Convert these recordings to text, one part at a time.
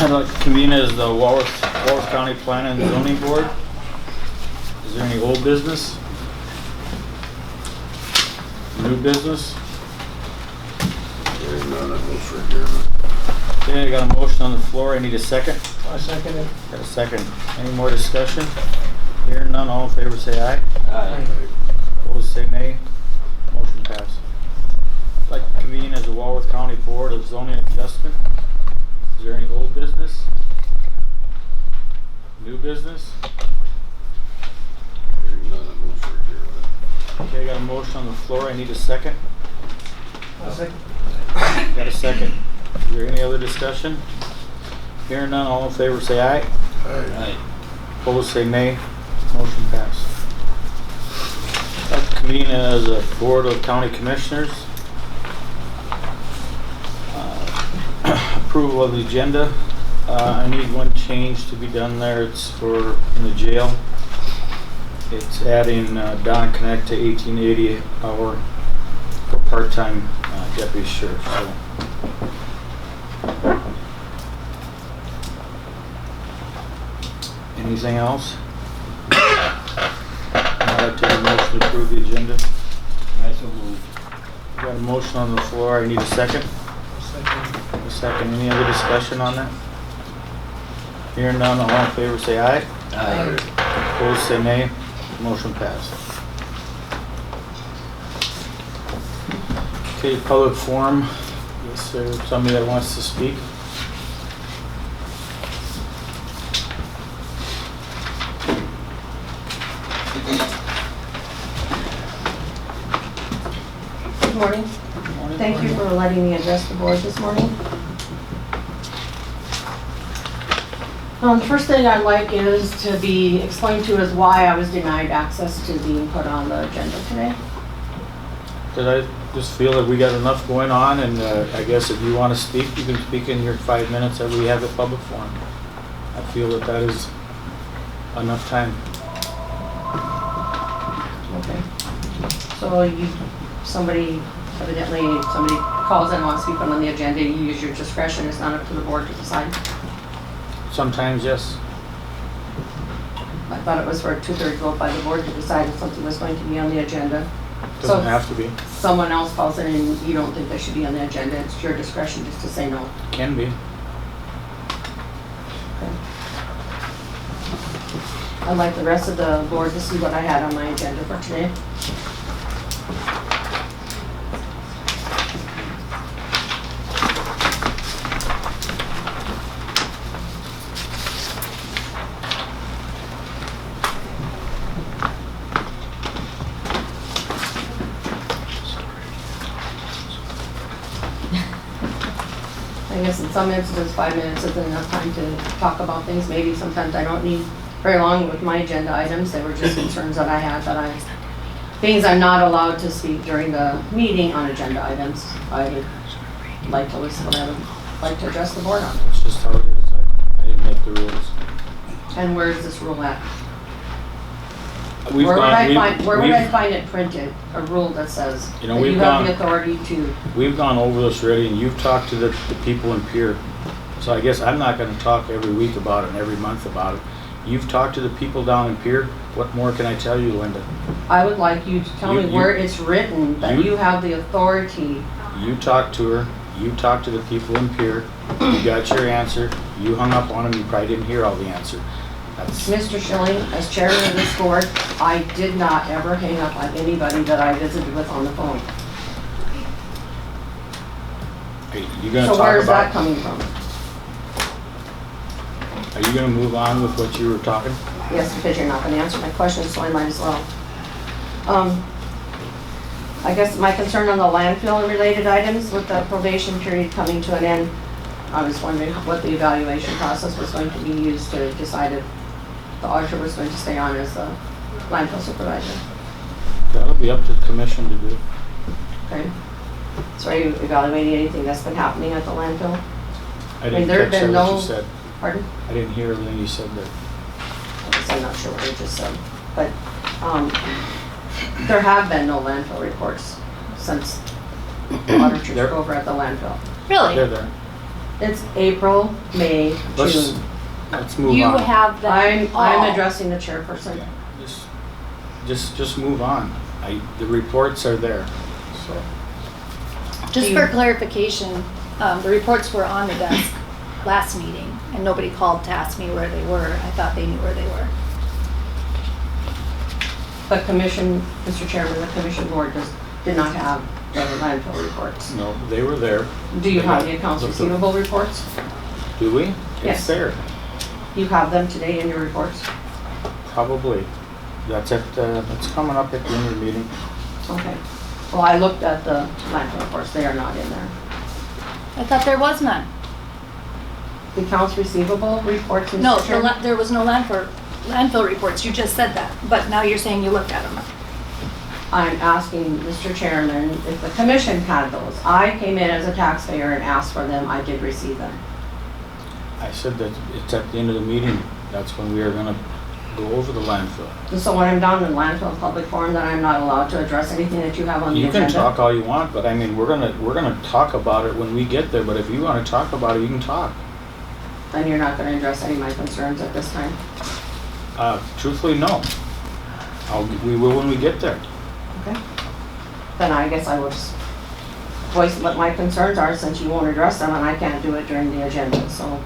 I'd like to convene as the Walworth County Planning and Zoning Board. Is there any old business? New business? Hearing none, I vote for adjournment. Okay, I got a motion on the floor. I need a second. I second it. Got a second. Any more discussion? Hearing none, all in favor say aye. Aye. Opposed say nay. Motion passed. I'd like to convene as the Walworth County Board of Zoning Adjustment. Is there any old business? New business? Hearing none, I vote for adjournment. Okay, I got a motion on the floor. I need a second. I second. Got a second. Is there any other discussion? Hearing none, all in favor say aye. Aye. Opposed say nay. Motion passed. I'd like to convene as a Board of County Commissioners. Approval of the agenda. I need one change to be done there. It's for in the jail. It's adding Don Connect to 1880 hour for part-time deputy sheriff. So. Anything else? I'd like to have a motion to approve the agenda. I so move. Got a motion on the floor. I need a second. Second. A second. Any other discussion on that? Hearing none, all in favor say aye. Aye. Opposed say nay. Motion passed. Okay, public forum. Is there somebody that wants to speak? Good morning. Thank you for letting me address the board this morning. The first thing I'd like is to be explained to is why I was denied access to being put on the agenda today. Did I just feel that we got enough going on, and I guess if you want to speak, you can speak in your 5 minutes that we have a public forum. I feel that that is enough time. Okay. So somebody calls and wants to be put on the agenda, you use your discretion. It's not up to the board to decide. Sometimes, yes. I thought it was for a 2/3 vote by the board to decide if something was going to be on the agenda. Doesn't have to be. Someone else calls in and you don't think they should be on the agenda, it's your discretion just to say no. Can be. Okay. I'd like the rest of the board to see what I had on my agenda for today. I guess in some instances, 5 minutes isn't enough time to talk about things. Maybe sometimes I don't need very long with my agenda items. They were just concerns that I had things I'm not allowed to speak during the meeting on agenda items. I would like to listen what I would like to address the board on. It's just how it is. I didn't make the rules. And where is this rule at? Where would I find it printed? A rule that says that you have the authority to. We've gone over this already, and you've talked to the people in Pierre. So I guess I'm not going to talk every week about it and every month about it. You've talked to the people down in Pierre. What more can I tell you, Linda? I would like you to tell me where it's written that you have the authority. You talked to her. You talked to the people in Pierre. You got your answer. You hung up on them. You probably didn't hear all the answer. Mr. Schilling, as chairman of this board, I did not ever hang up on anybody that I visited with on the phone. So where is that coming from? Are you going to move on with what you were talking? Yes, because you're not going to answer my question, so I might as well. I guess my concern on the landfill and related items with the probation period coming to an end, I was wondering what the evaluation process was going to be used to decide if the auditor was going to stay on as the landfill supervisor. That'll be up to the commission to do. Okay. So are you evaluating anything that's been happening at the landfill? I didn't catch what you said. Pardon? I didn't hear everything you said there. I guess I'm not sure what I just said. But there have been no landfill reports since the auditors were over at the landfill. They're Really? there. It's April, May, Let's, June. let's move You on. have them I'm all. addressing the chairperson. Just move on. The reports are there, so. Just for clarification, the reports were on the desk last meeting, and nobody called to ask me where they were. I thought they knew where they were. The commission, Mr. Chairman, the commission board did not have the landfill reports. No, they were there. Do you have the accounts receivable reports? Do we? Yes. It's there, You have them today in your reports? probably. That's coming up at the end of the meeting. Okay. Well, I looked at the landfill reports, they are not in there. I thought there was none. The accounts receivable reports, Mr. No, Chairman? there was no landfill reports. You just said that, but now you're saying you looked at them. I'm asking Mr. Chairman if the commission had those. I came in as a taxpayer and asked for them, I did receive them. I said that it's at the end of the meeting. That's when we are gonna go over the landfill. So when I'm done in landfill public forum, then I'm not allowed to address anything that you have on the You agenda? can talk all you want, but I mean, we're gonna talk about it when we get there, but if you wanna talk about it, you can talk. Then you're not gonna address any of my concerns at this time? Truthfully, no. We will when we get there. Okay. Then I guess I will just voice what my concerns are since you won't address them and I can't do it during the agenda, so.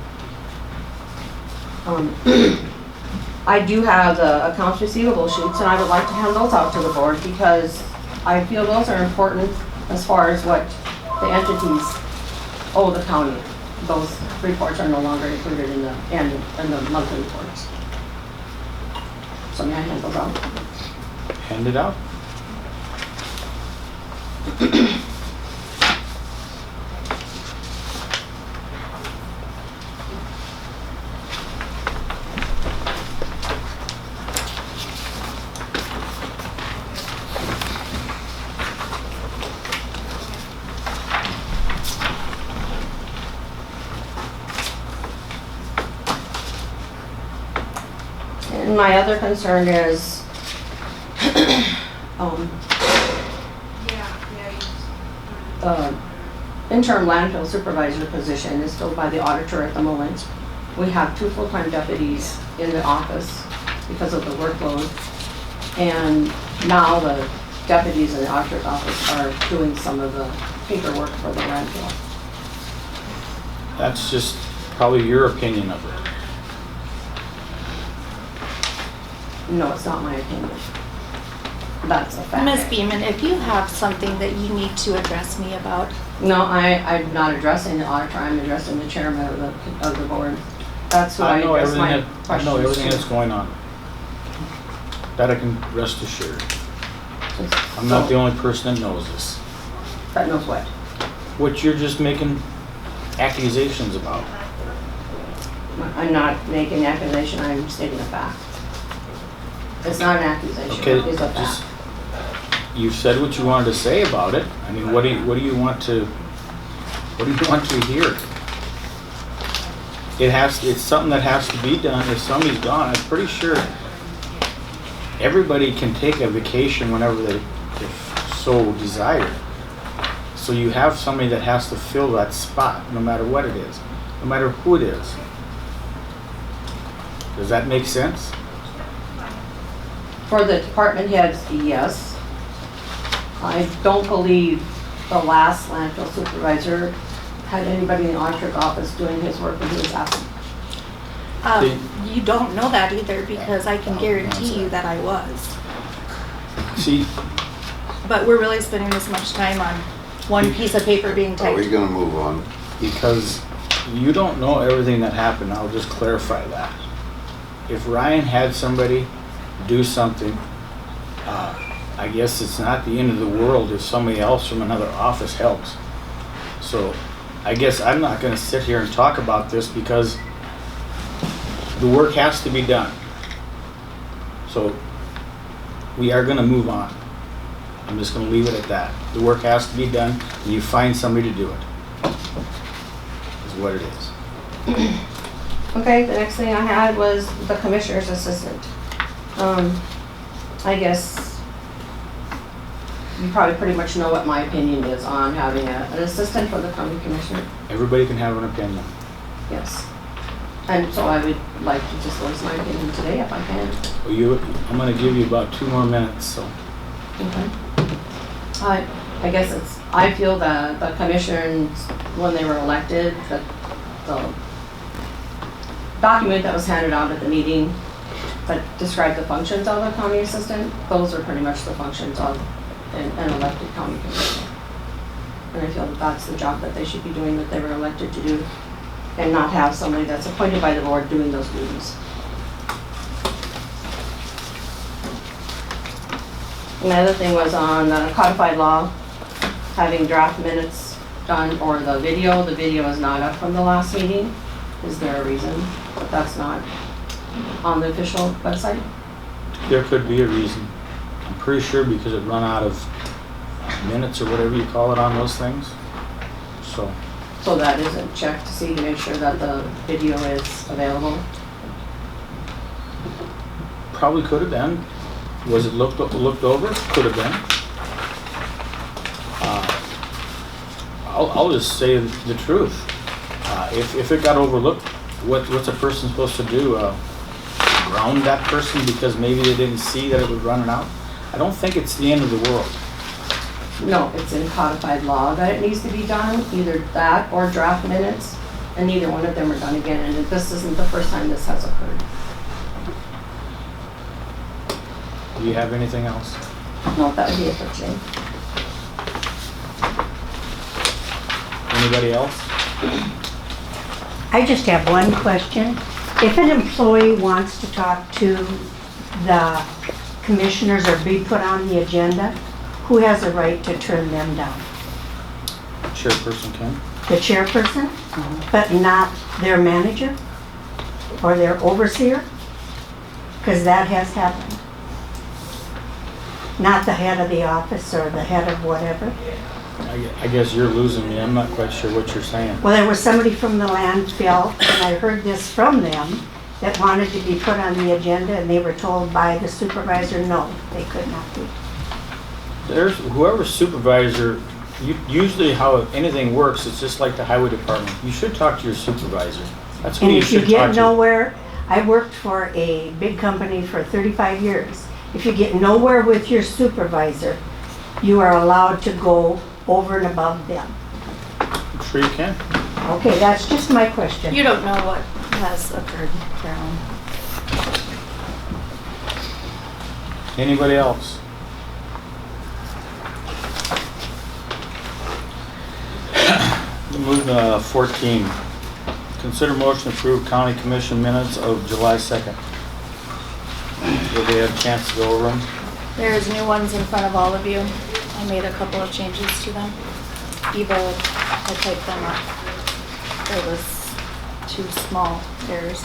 I do have the accounts receivable sheets and I would like to hand those out to the board because I feel those are important as far as what the entities owe the county. Those reports are no longer included in the monthly reports. So may I hand those out? Hand it out. And my other concern is, the interim landfill supervisor position is filled by the auditor at the moment. We have 2 full-time deputies in the office because of the workload. And now the deputies in the auditor's office are doing some of the paperwork for the landfill. That's just probably your opinion of it. No, it's not my opinion. That's a fact. Ms. Beeman, if you have something that you need to address me about, No, I'm not addressing the auditor, I'm addressing the chairman of the board. That's who I I know address my everything questions I know everything to. that's going on. That I can rest assured. I'm not the only person that knows this. That knows what? What you're just making accusations about. I'm not making an accusation, I'm stating a fact. It's not an accusation, Okay, it's a just, fact. you said what you wanted to say about it. I mean, what do you want to hear? It's something that has to be done. If somebody's gone, I'm pretty sure everybody can take a vacation whenever they so desire. So you have somebody that has to fill that spot, no matter what it is, no matter who it is. Does that make sense? For the department heads, yes. I don't believe the last landfill supervisor had anybody in the auditor's office doing his work when he was absent. you don't know that either because I can guarantee you that I was. See, But we're really spending this much time on one piece of paper being Are we typed. gonna move on? because you don't know everything that happened, I'll just clarify that. If Ryan had somebody do something, I guess it's not the end of the world if somebody else from another office helps. So I guess I'm not gonna sit here and talk about this because the work has to be done. So we are gonna move on. I'm just gonna leave it at that. The work has to be done and you find somebody to do it. Is what it is. Okay, the next thing I had was the commissioner's assistant. I guess you probably pretty much know what my opinion is on having an assistant for the county commissioner. Everybody can have an opinion. Yes. And so I would like to just voice my opinion today if I can. Well, I'm gonna give you about 2 more minutes, so. Okay. I guess I feel that the commissioners, when they were elected, that the document that was handed out at the meeting that described the functions of a county assistant, those are pretty much the functions of an elected county commissioner. And I feel that that's the job that they should be doing, that they were elected to do, and not have somebody that's appointed by the board doing those duties. And the other thing was on codified law, having draft minutes done, or the video. The video is not up from the last meeting. Is there a reason that that's not on the official website? There could be a reason. I'm pretty sure because it run out of minutes or whatever you call it on those things. So that isn't checked to see, to make sure that the video is available? probably could have been. Was it looked over? Could have been. I'll just say the truth. If it got overlooked, what's a person supposed to do? Ground that person because maybe they didn't see that it was running out? I don't think it's the end of the world. No, it's in codified law that it needs to be done, either that or draft minutes, and neither one of them are done again, and this isn't the first time this has occurred. Do you have anything else? No, that would be it for today. Anybody else? I just have one question. If an employee wants to talk to the commissioners or be put on the agenda, who has a right to turn them down? Chairperson can. The chairperson, but not their manager or their overseer? Because that has happened. Not the head of the office or the head of whatever. I guess you're losing me. I'm not quite sure what you're saying. Well, there was somebody from the landfill, and I heard this from them, that wanted to be put on the agenda, and they were told by the supervisor, no, they could not be. There's whoever supervisor, usually how anything works, it's just like the highway department. You should talk to your supervisor. That's who And you if you should talk get to. nowhere, I worked for a big company for 35 years. If you get nowhere with your supervisor, you are allowed to go over and above them. I'm sure you can. Okay, that's just my question. You don't know what has occurred, Carolyn. Anybody else? Move to 14. Consider motion to approve county commission minutes of July 2nd. Did they have a chance to go over them? There's new ones in front of all of you. I made a couple of changes to them. Eva, I typed them up. There was 2 small errors.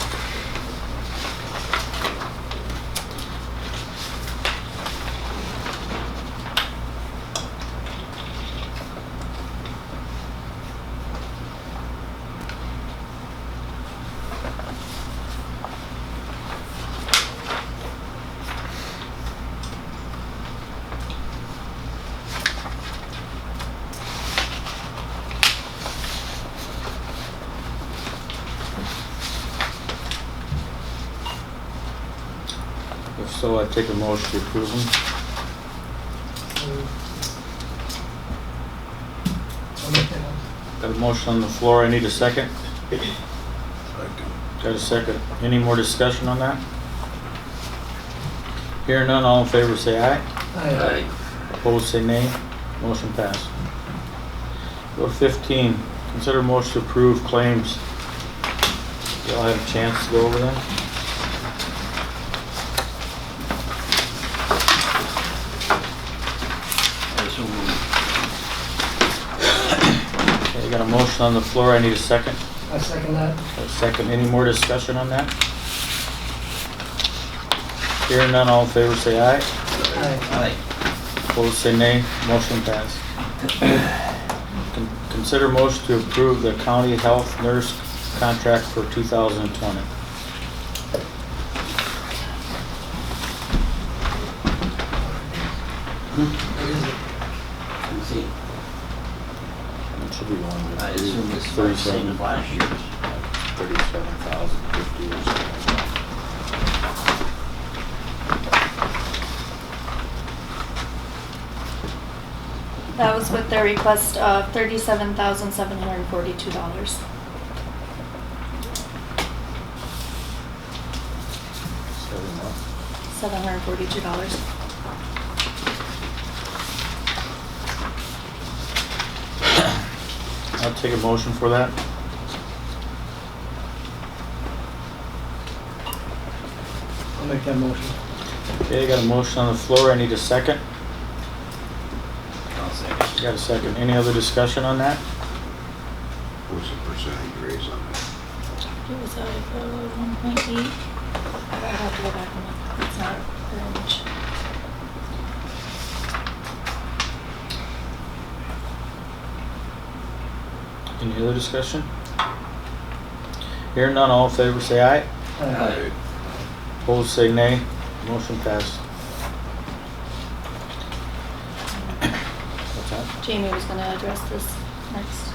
If so, I'd take a motion to approve them. I'll make that. Got a motion on the floor. I need a second. Second. Got a second. Any more discussion on that? Hearing none, all in favor say aye. Aye. Opposed say nay. Motion passed. Go to 15. Consider motion to approve claims. Y'all have a chance to go over them? Okay, got a motion on the floor. I need a second. I second that. A second. Any more discussion on that? Hearing none, all in favor say aye. Aye. Opposed say nay. Motion passed. Consider motion to approve the county health nurse contract for 2020. What is it? assume it's the same as last year's. 37,050 or something like that. That was with their request of $37,742. Seven what? $742. I'll take a motion for that. I'll make that motion. Okay, got a motion on the floor. I need a second. I'll second. Got a second. Any other discussion on that? What's the percentage raise on that? It was 1.8. I have to go back and look. It's not very much. Any other discussion? Hearing none, all in favor say aye. Aye. Opposed say nay. Motion passed. What's that? Jamie was gonna address this next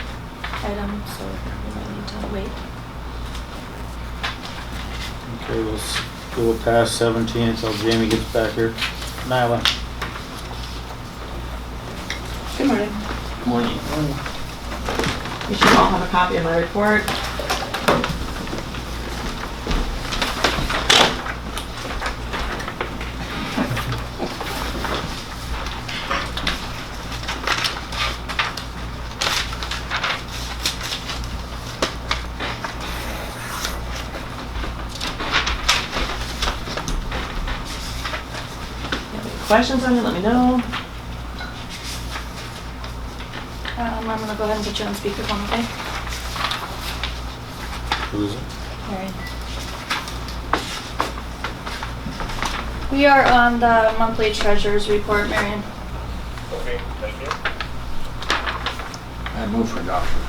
item, so we might need to wait. Okay, we'll past 17 until Jamie gets back here. Nyla? Good morning. Morning. You should all have a copy of my report. If you have any questions on it, let me know. I'm gonna go ahead and put you on speakerphone, okay? Who is it? Alright. We are on the monthly treasurer's report, Marion. I move for adoption.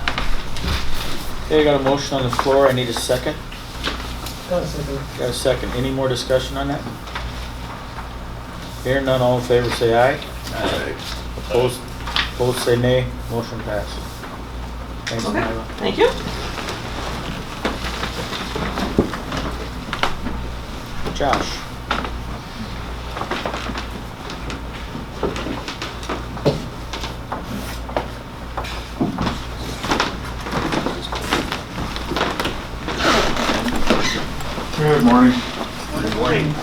Okay, got a motion on the floor. I need a second. I'll second. Got a second. Any more discussion on that? Hearing none, all in favor say aye. Aye. Opposed say nay. Motion passed. Thanks, Okay, Nyla. thank you. Josh? Good morning. Good morning.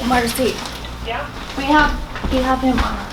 Marcy. Yeah? We have him on our.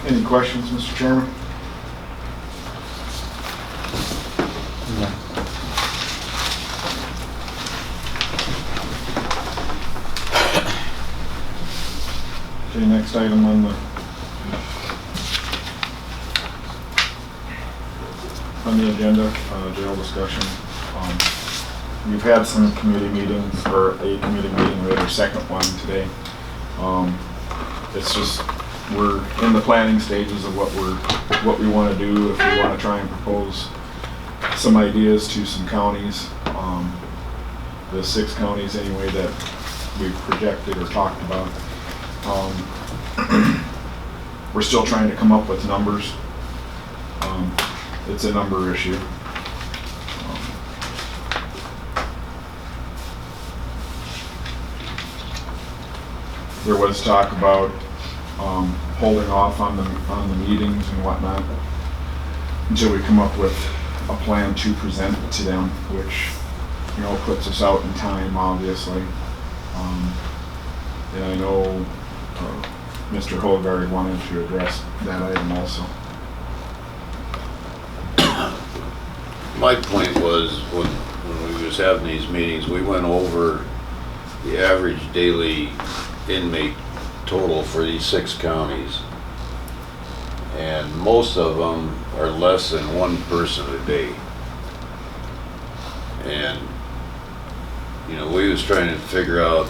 Any questions, Mr. Chairman? No. Okay, next item on the agenda, jail discussion. We've had some committee meetings, or a committee meeting, we had our second one today. It's just, we're in the planning stages of what we want to do, if we want to try and propose some ideas to some counties. The 6 counties anyway that we've projected or talked about. We're still trying to come up with numbers. It's a number issue. There was talk about holding off on the meetings and whatnot until we come up with a plan to present to them, which, you know, puts us out in time, obviously. And I know Mr. Holgard wanted to address that item also. My point was, when we was having these meetings, we went over the average daily inmate total for these 6 counties. And most of them are less than 1 person a day. And, you know, we was trying to figure out,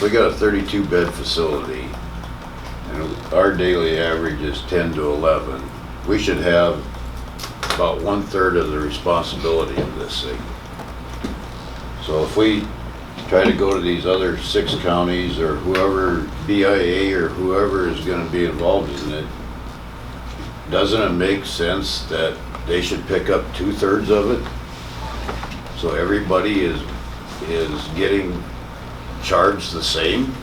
we got a 32 bed facility and our daily average is 10 to 11. We should have about 1/3 of the responsibility of this thing. So if we try to go to these other 6 counties or whoever, BIA or whoever is going to be involved in it, doesn't it make sense that they should pick up 2/3 of it? So everybody is getting charged the same?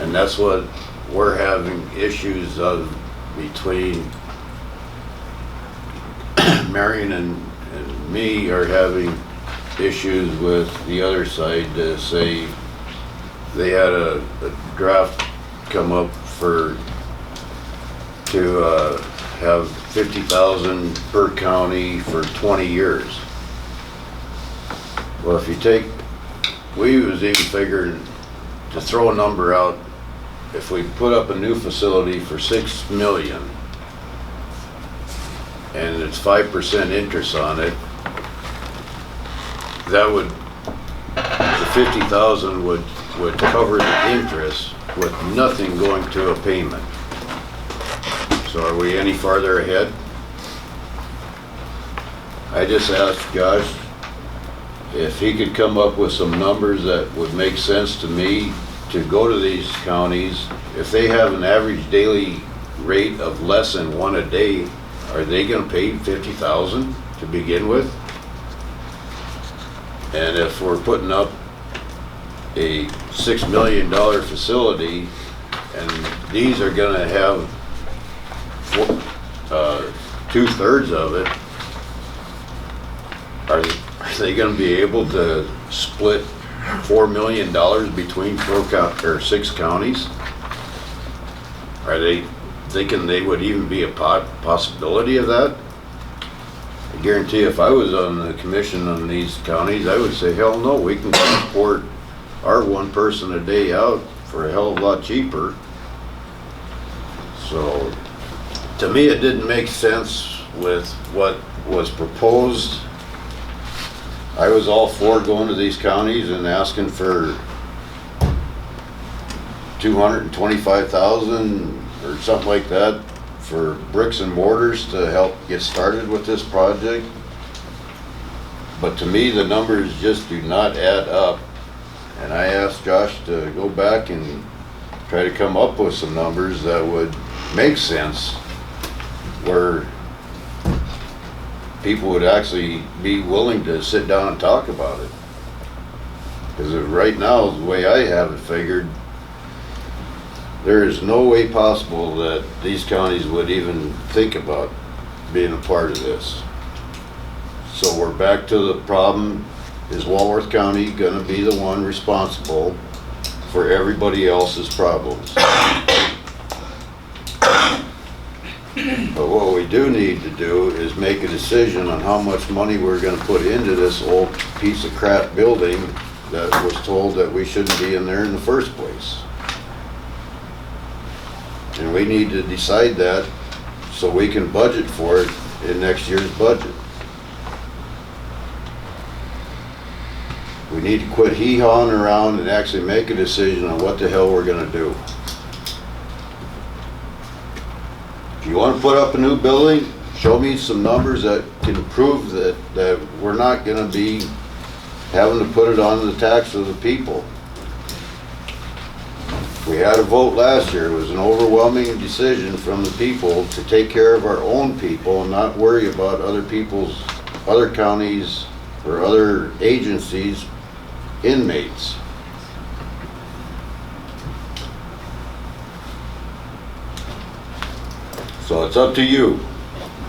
And that's what we're having issues of between Marion and me are having issues with the other side to say they had a draft come up to have 50,000 per county for 20 years. Well, if you take, we was even figuring to throw a number out, if we put up a new facility for 6 million and it's 5% interest on it, that would, the 50,000 would cover the interest with nothing going to a payment. So are we any farther ahead? I just asked Josh if he could come up with some numbers that would make sense to me to go to these counties. If they have an average daily rate of less than 1 a day, are they gonna pay 50,000 to begin with? And if we're putting up a $6 million facility and these are gonna have 2/3 of it, are they gonna be able to split $4 million between 6 counties? Are they thinking they would even be a possibility of that? I guarantee if I was on the commission on these counties, I would say, hell no, we can transport our 1 person a day out for a hell of a lot cheaper. So, to me, it didn't make sense with what was proposed. I was all for going to these counties and asking for 225,000 or something like that for bricks and mortars to help get started with this project. But to me, the numbers just do not add up. And I asked Josh to go back and try to come up with some numbers that would make sense, where people would actually be willing to sit down and talk about it. Because right now, the way I have it figured, there is no way possible that these counties would even think about being a part of this. So we're back to the problem, is Walworth County gonna be the one responsible for everybody else's problems? But what we do need to do is make a decision on how much money we're gonna put into this old piece of crap building that was told that we shouldn't be in there in the first place. And we need to decide that so we can budget for it in next year's budget. We need to quit hee-hawing around and actually make a decision on what the hell we're gonna do. If you wanna put up a new building, show me some numbers that can prove that we're not gonna be having to put it on the tax of the people. We had a vote last year. It was an overwhelming decision from the people to take care of our own people and not worry about other people's, other counties or other agencies' inmates. So it's up to you,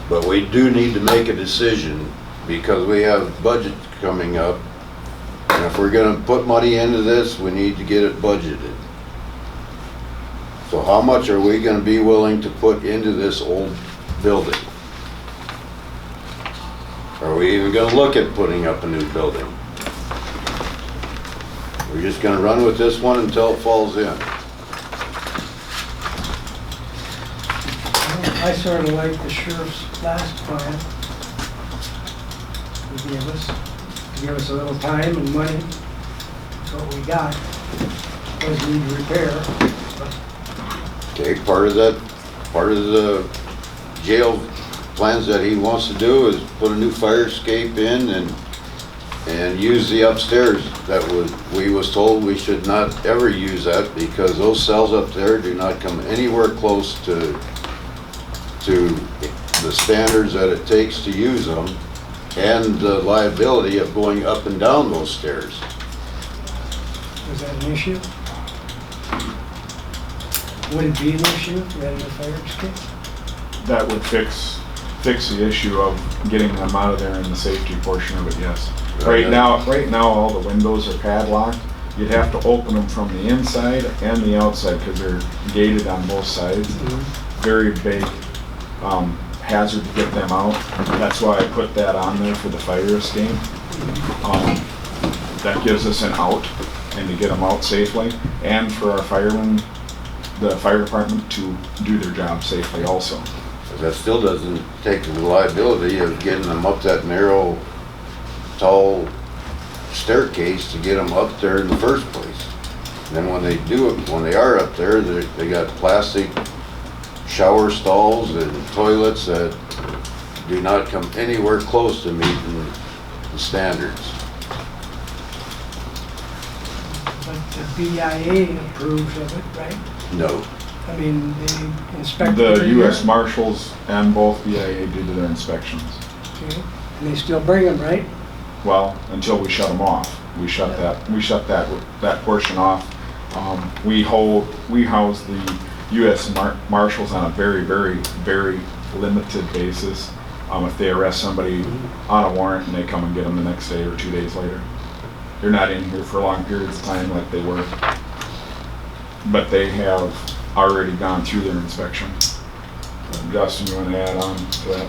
but we do need to make a decision because we have budget coming up. And if we're gonna put money into this, we need to get it budgeted. So how much are we gonna be willing to put into this old building? Are we even gonna look at putting up a new building? We're just gonna run with this one until it falls in. I sort of like the sheriff's last plan. To give us a little time and money. That's what we got. Does need repair. Okay, part of the jail plans that he wants to do is put a new fire escape in and use the upstairs. We was told we should not ever use that because those cells up there do not come anywhere close to the standards that it takes to use them and the liability of going up and down those stairs. Is that an issue? Would it be an issue if we had a fire escape? That would fix the issue of getting them out of there in the safety portion of it, yes. Right now, all the windows are padlocked. You'd have to open them from the inside and the outside because they're gated on both sides. Very big hazard to get them out. That's why I put that on there for the fire escape. That gives us an out and to get them out safely, and for our firemen, the fire department to do their job safely also. That still doesn't take the liability of getting them up that narrow, tall staircase to get them up there in the first place. And then when they are up there, they got plastic shower stalls and toilets that do not come anywhere close to meeting the standards. But the BIA approves of it, right? No. I mean, they inspect. The every year. U.S. Marshals and both BIA did their inspections. Okay. And they still bring them, right? Well, until we shut them off. We shut that portion off. We house the U.S. Marshals on a very, very, very limited basis. If they arrest somebody on a warrant and they come and get them the next day or 2 days later. They're not in here for long periods of time like they were. But they have already gone through their inspection. Justin, you want to add on to that?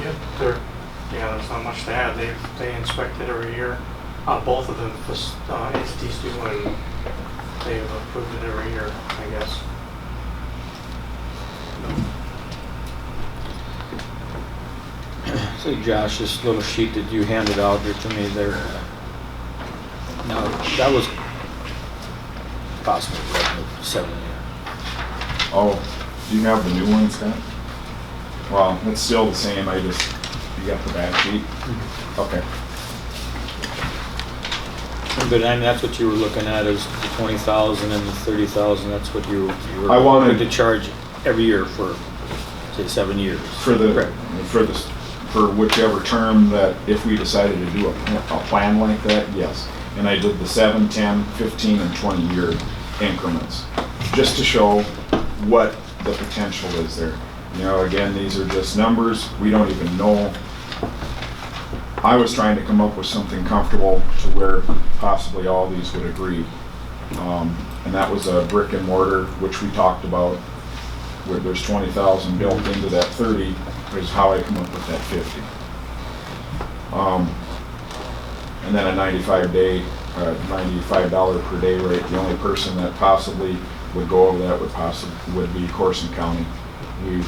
Yep, there's not much to add. They inspect it every year. Both of them entities do, and they've approved it every year, I guess. So Josh, this little sheet that you handed out here to me there, now that was possible revenue for 7 years. Oh, do you have the new one, Scott? Well, it's still the same, you got the back sheet? Okay. But I mean, that's what you were looking at, is the 20,000 and the 30,000, that's what you were I wanted- looking to charge every year for, say, 7 years. Correct. For whichever term that, if we decided to do a plan like that, yes. And I did the 7, 10, 15, and 20-year increments, just to show what the potential is there. You know, again, these are just numbers. We don't even know. I was trying to come up with something comfortable to where possibly all these would agree. And that was a brick and mortar, which we talked about. where there's 20,000 built into that 30, is how I come up with that 50. And then a 95-day, $95 per day rate. The only person that possibly would go over that would be Corson County. We've,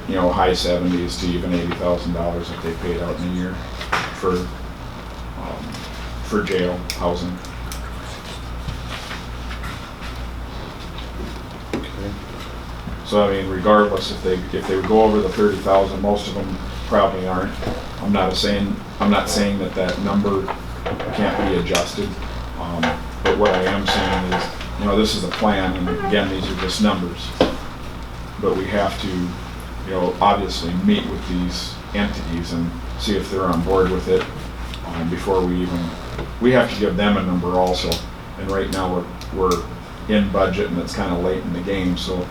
high 70s to even $80,000 that they paid out in a year for jail housing. So I mean, regardless, if they would go over the 30,000, most of them probably aren't. I'm not saying that number can't be adjusted. But what I am saying is, this is a plan, and again, these are just numbers. But we have to, obviously meet with these entities and see if they're on board with it before we have to give them a number also. And right now we're in budget, and it's kind of late in the game, so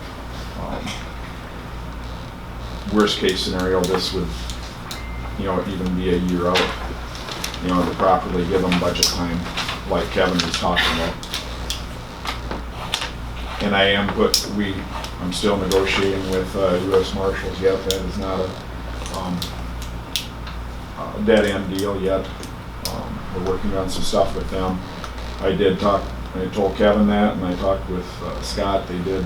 worst case scenario, this would, even be a year out, to properly give them budget time, like Kevin was talking about. And I'm still negotiating with U.S. Marshals yet. That is not a dead end deal yet. We're working on some stuff with them. I told Kevin that, and I talked with Scott. They did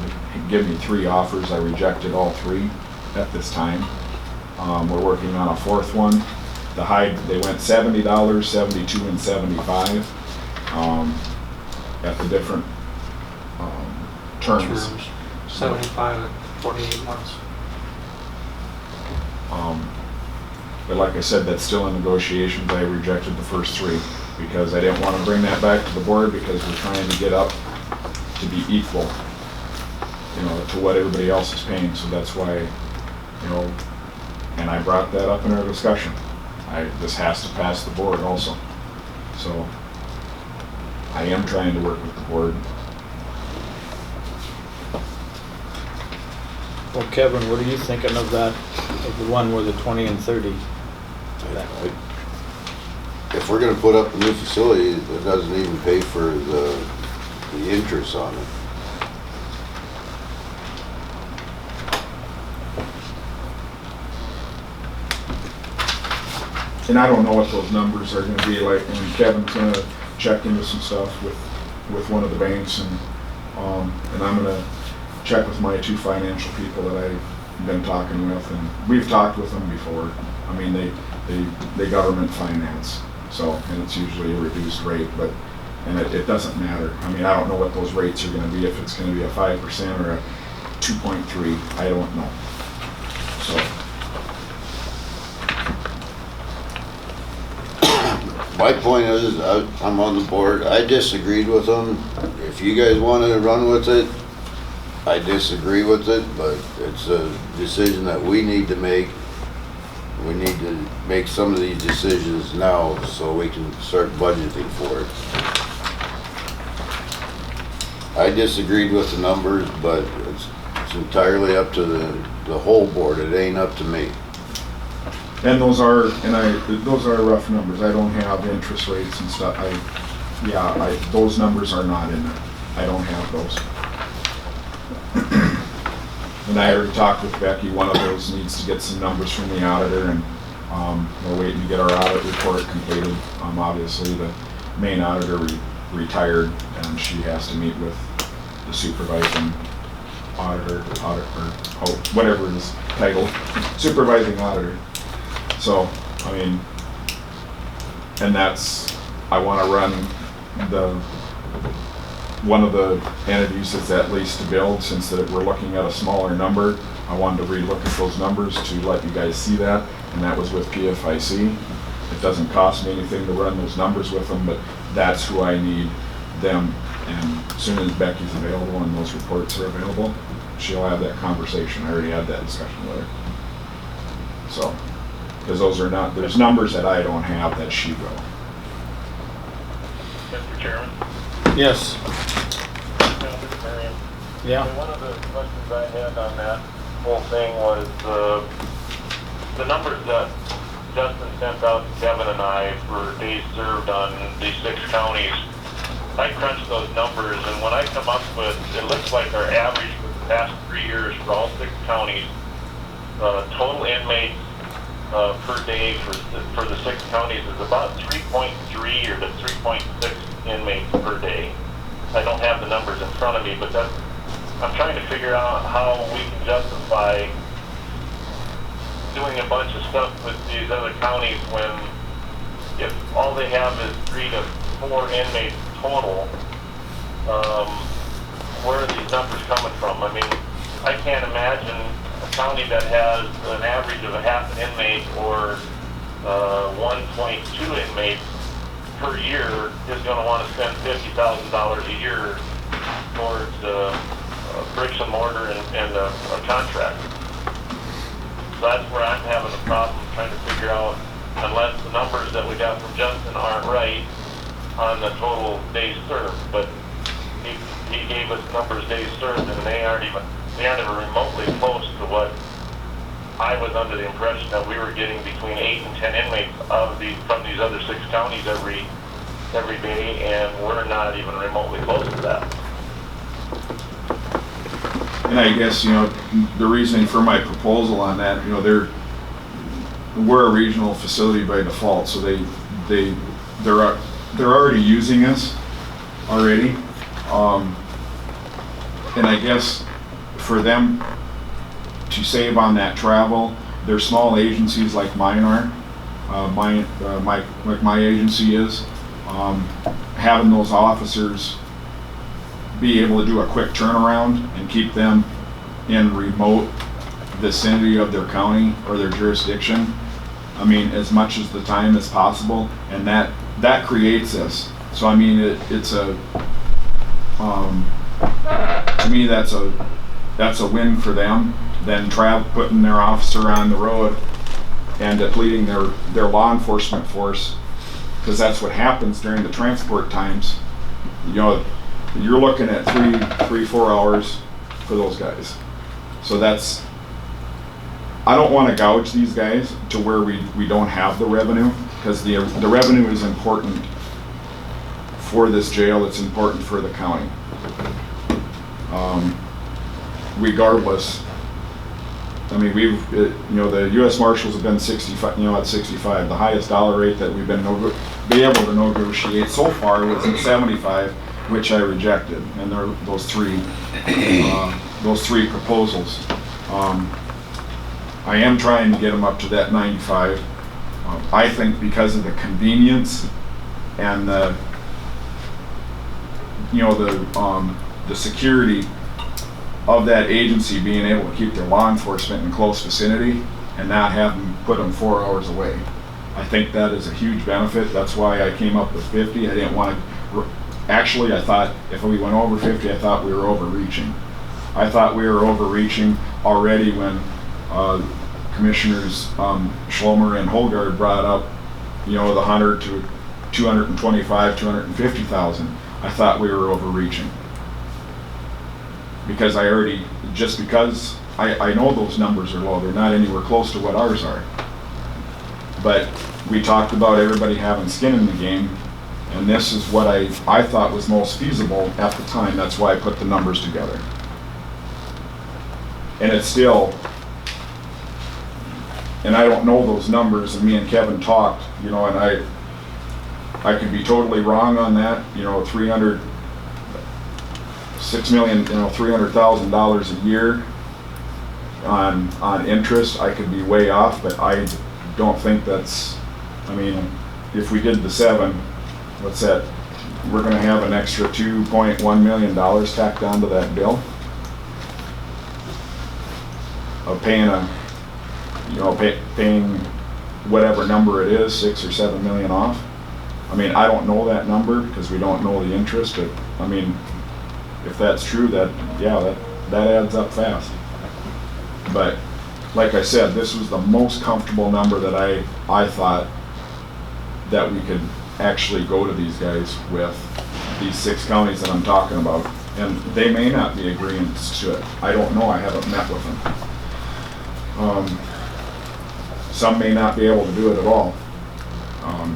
give me 3 offers. I rejected all 3 at this time. We're working on a 4th one. They went $70, $72, and $75 at the different terms. 75 and 48 months. But like I said, that's still in negotiations. I rejected the first 3 because I didn't want to bring that back to the board, because we're trying to get up to be equal, to what everybody else is paying. So that's why, and I brought that up in our discussion. This has to pass the board also. So I am trying to work with the board. Well, Kevin, what are you thinking of that, of the one with the 20 and 30? If we're gonna put up a new facility, it doesn't even pay for the interest on it. And I don't know what those numbers are gonna be like, and Kevin's gonna check into some stuff with one of the banks, and I'm gonna check with my 2 financial people that I've been talking with, and we've talked with them before. I mean, they government finance, and it's usually a reduced rate, and it doesn't matter. I mean, I don't know what those rates are gonna be, if it's gonna be a 5% or a 2.3, I don't know. So. My point is, I'm on the board. I disagreed with them. If you guys wanted to run with it, I disagree with it, but it's a decision that we need to make. We need to make some of these decisions now so we can start budgeting for it. I disagreed with the numbers, but it's entirely up to the whole board. It ain't up to me. And those are rough numbers. I don't have interest rates and stuff. Those numbers are not in there. I don't have those. And I already talked with Becky. One of those needs to get some numbers from the auditor, and we're waiting to get our audit report completed. Obviously, the main auditor retired, and she has to meet with the supervising auditor, whatever his title, supervising auditor. So, I mean, and I want to run one of the entities that's at least to build, since that we're looking at a smaller number. I wanted to relook at those numbers to let you guys see that, and that was with PFIC. It doesn't cost me anything to run those numbers with them, but that's who I need them. And as soon as Becky's available and those reports are available, she'll have that conversation. I already had that discussion with her. So, because there's numbers that I don't have that she will. Mr. Chairman? Yes. Marion? Yeah. One of the questions I had on that whole thing was the numbers that Justin sent out to Kevin and I for days served on these 6 counties. I crunched those numbers, and when I come up with, it looks like our average for the past 3 years for all 6 counties. Total inmates per day for the 6 counties is about 3.3 or to 3.6 inmates per day. I don't have the numbers in front of me, but I'm trying to figure out how we can justify doing a bunch of stuff with these other counties when if all they have is 3 to 4 inmates total, where are these numbers coming from? I mean, I can't imagine a county that has an average of a half an inmate or 1.2 inmates per year is going to want to spend $50,000 a year towards bricks and mortar and a contract. So that's where I'm having a problem trying to figure out, unless the numbers that we got from Justin aren't right on the total days served, but he gave us numbers days served, and they aren't even remotely close to what I was under the impression that we were getting between 8 and 10 inmates from these other 6 counties every day, and we're not even remotely close to that. And I guess, the reasoning for my proposal on that, we're a regional facility by default, so they're already using us already. And I guess for them to save on that travel, they're small agencies like mine are, like my agency is, having those officers be able to do a quick turnaround and keep them in remote vicinity of their county or their jurisdiction. I mean, as much as the time as possible, and that creates this. So I mean, it's a to me that's a win for them than putting their officer on the road and depleting their law enforcement force, because that's what happens during the transport times. You're looking at 3-4 hours for those guys. So I don't want to gouge these guys to where we don't have the revenue, because the revenue is important for this jail. It's important for the county. Regardless, I mean, the U.S. Marshals have been 65, at 65. The highest dollar rate that we've been able to negotiate so far was at 75, which I rejected, and there are those three proposals. I am trying to get them up to that 95. I think because of the convenience and the security of that agency being able to keep their law enforcement in close vicinity and not have them put them 4 hours away. I think that is a huge benefit. That's why I came up with 50. I didn't want to, actually I thought if we went over 50, I thought we were overreaching. I thought we were overreaching already when Commissioners Schlomer and Holgard brought up, the 100 to 225, 250,000. I thought we were overreaching. Because I know those numbers are low. They're not anywhere close to what ours are. But we talked about everybody having skin in the game, and this is what I thought was most feasible at the time. That's why I put the numbers together. And it's still, and I don't know those numbers, and me and Kevin talked, and I could be totally wrong on that, $6 million, $300,000 a year on interest. I could be way off, but I don't think that's, if we did the 7, what's that? We're gonna have an extra $2.1 million tacked onto that bill of paying paying whatever number it is, 6 or 7 million off. I don't know that number because we don't know the interest, but if that's true, that adds up fast. But like I said, this was the most comfortable number that I thought that we could actually go to these guys with, these 6 counties that I'm talking about. And they may not be agreeing to it. I don't know, I haven't met with them. Some may not be able to do it at all.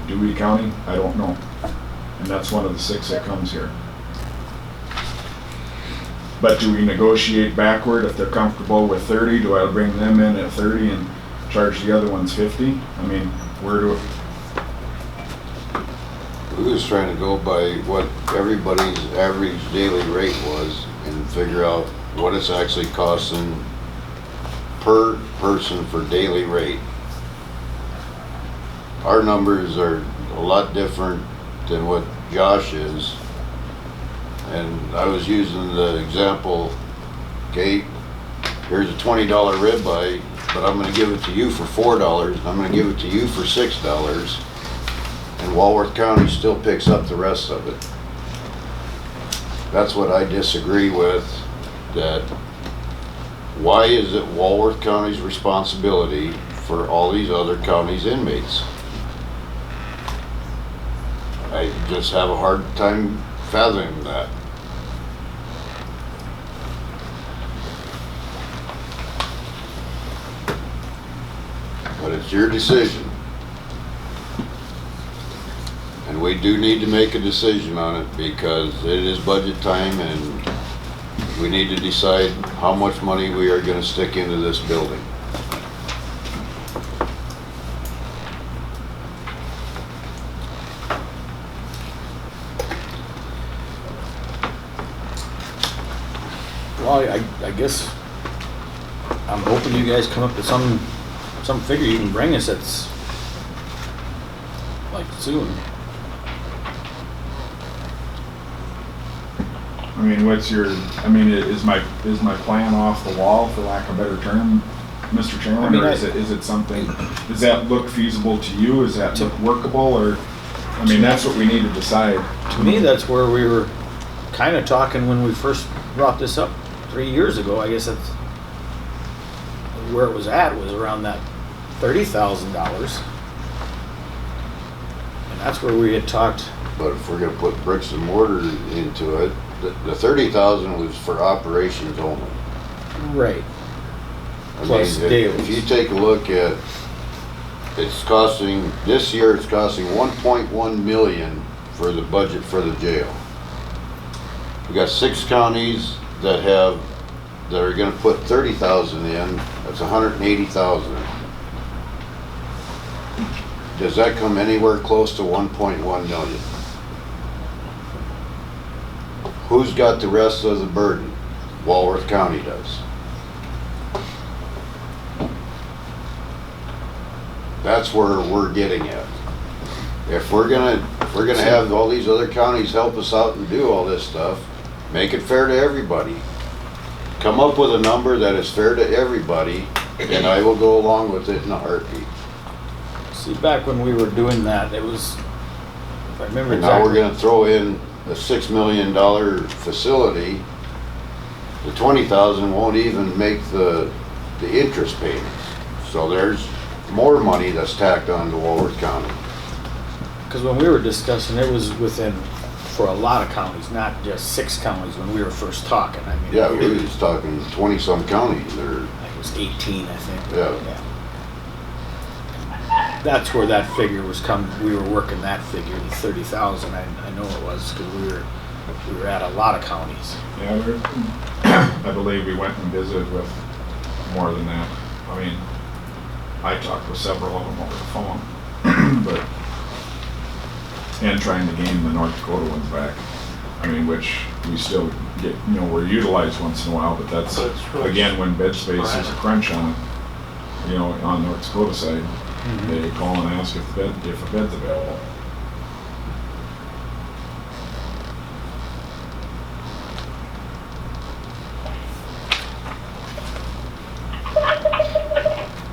Dewey County, I don't know. And that's one of the 6 that comes here. But do we negotiate backward if they're comfortable with 30? Do I bring them in at 30 and charge the other ones 50? I mean, where do, We was trying to go by what everybody's average daily rate was and figure out what it's actually costing per person for daily rate. Our numbers are a lot different than what Josh is. And I was using the example, okay, here's a $20 ribeye, but I'm gonna give it to you for $4, and I'm gonna give it to you for $6, and Walworth County still picks up the rest of it. That's what I disagree with, that why is it Walworth County's responsibility for all these other counties' inmates? I just have a hard time fathoming that. But it's your decision. And we do need to make a decision on it because it is budget time and we need to decide how much money we are gonna stick into this building. Well, I guess I'm hoping you guys come up with some figure you can bring us that's like soon. I mean, is my plan off the wall, for lack of a better term, Mr. Chairman? I mean, or is it something, does that look feasible to you? Is that look workable? Or, I mean, that's what we need to decide. To me, that's where we were kind of talking when we first brought this up 3 years ago. I guess that's where it was at, was around that $30,000. And that's where we had talked. But if we're gonna put bricks and mortar into it, the 30,000 was for operations only. Right. I Plus mean, dailies. if you take a look at, it's costing, this year it's costing 1.1 million for the budget for the jail. We got 6 counties that are gonna put 30,000 in, that's 180,000. Does that come anywhere close to 1.1 million? Who's got the rest of the burden? Walworth County does. That's where we're getting at. If we're gonna have all these other counties help us out and do all this stuff, make it fair to everybody. Come up with a number that is fair to everybody, and I will go along with it in a heartbeat. See, back when we were doing that, it was, if I remember And now we're exactly. gonna throw in a $6 million facility. The 20,000 won't even make the interest payments. So there's more money that's tacked on to Walworth County. Because when we were discussing, it was within, for a lot of counties, not just 6 counties when we were first talking. I mean, Yeah, we was talking 20-some counties that are, I think it was 18, I think. Yeah. That's where that figure was we were working that figure, the 30,000, I know it was, because we were at a lot of counties. Yeah, I believe we went and visited with more than that. I mean, I talked with several of them over the phone, and trying to gain the North Dakota ones back. I mean, which we still get, we're utilized once in a while, but that's, But it's really again, when bed space is a crunch on it, on North Dakota side, they call and ask if a bed's available.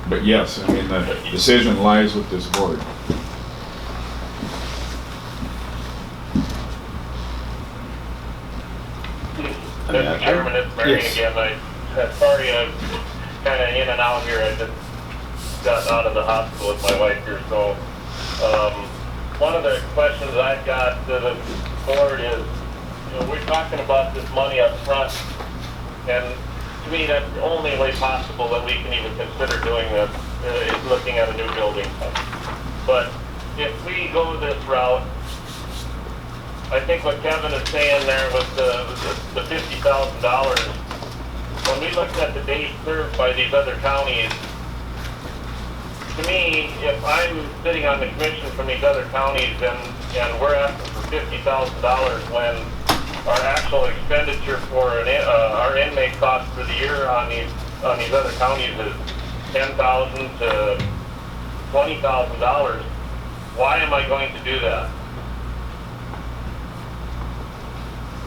But yes, I mean, the decision lies with this board. Mr. Chairman, it's Marion Yes. again. Sorry, I'm kind of in and out here. I just got out of the hospital with my wife here. So, one of the questions I've got to the board is, we're talking about this money up front, and to me, that's the only way possible that we can even consider doing this, is looking at a new building. But if we go this route, I think what Kevin is saying there with the $50,000, when we looked at the days served by these other counties, to me, if I'm sitting on the commission from these other counties and we're asking for $50,000 when our actual expenditure for our inmate cost for the year on these other counties is $10,000 to $20,000, why am I going to do that?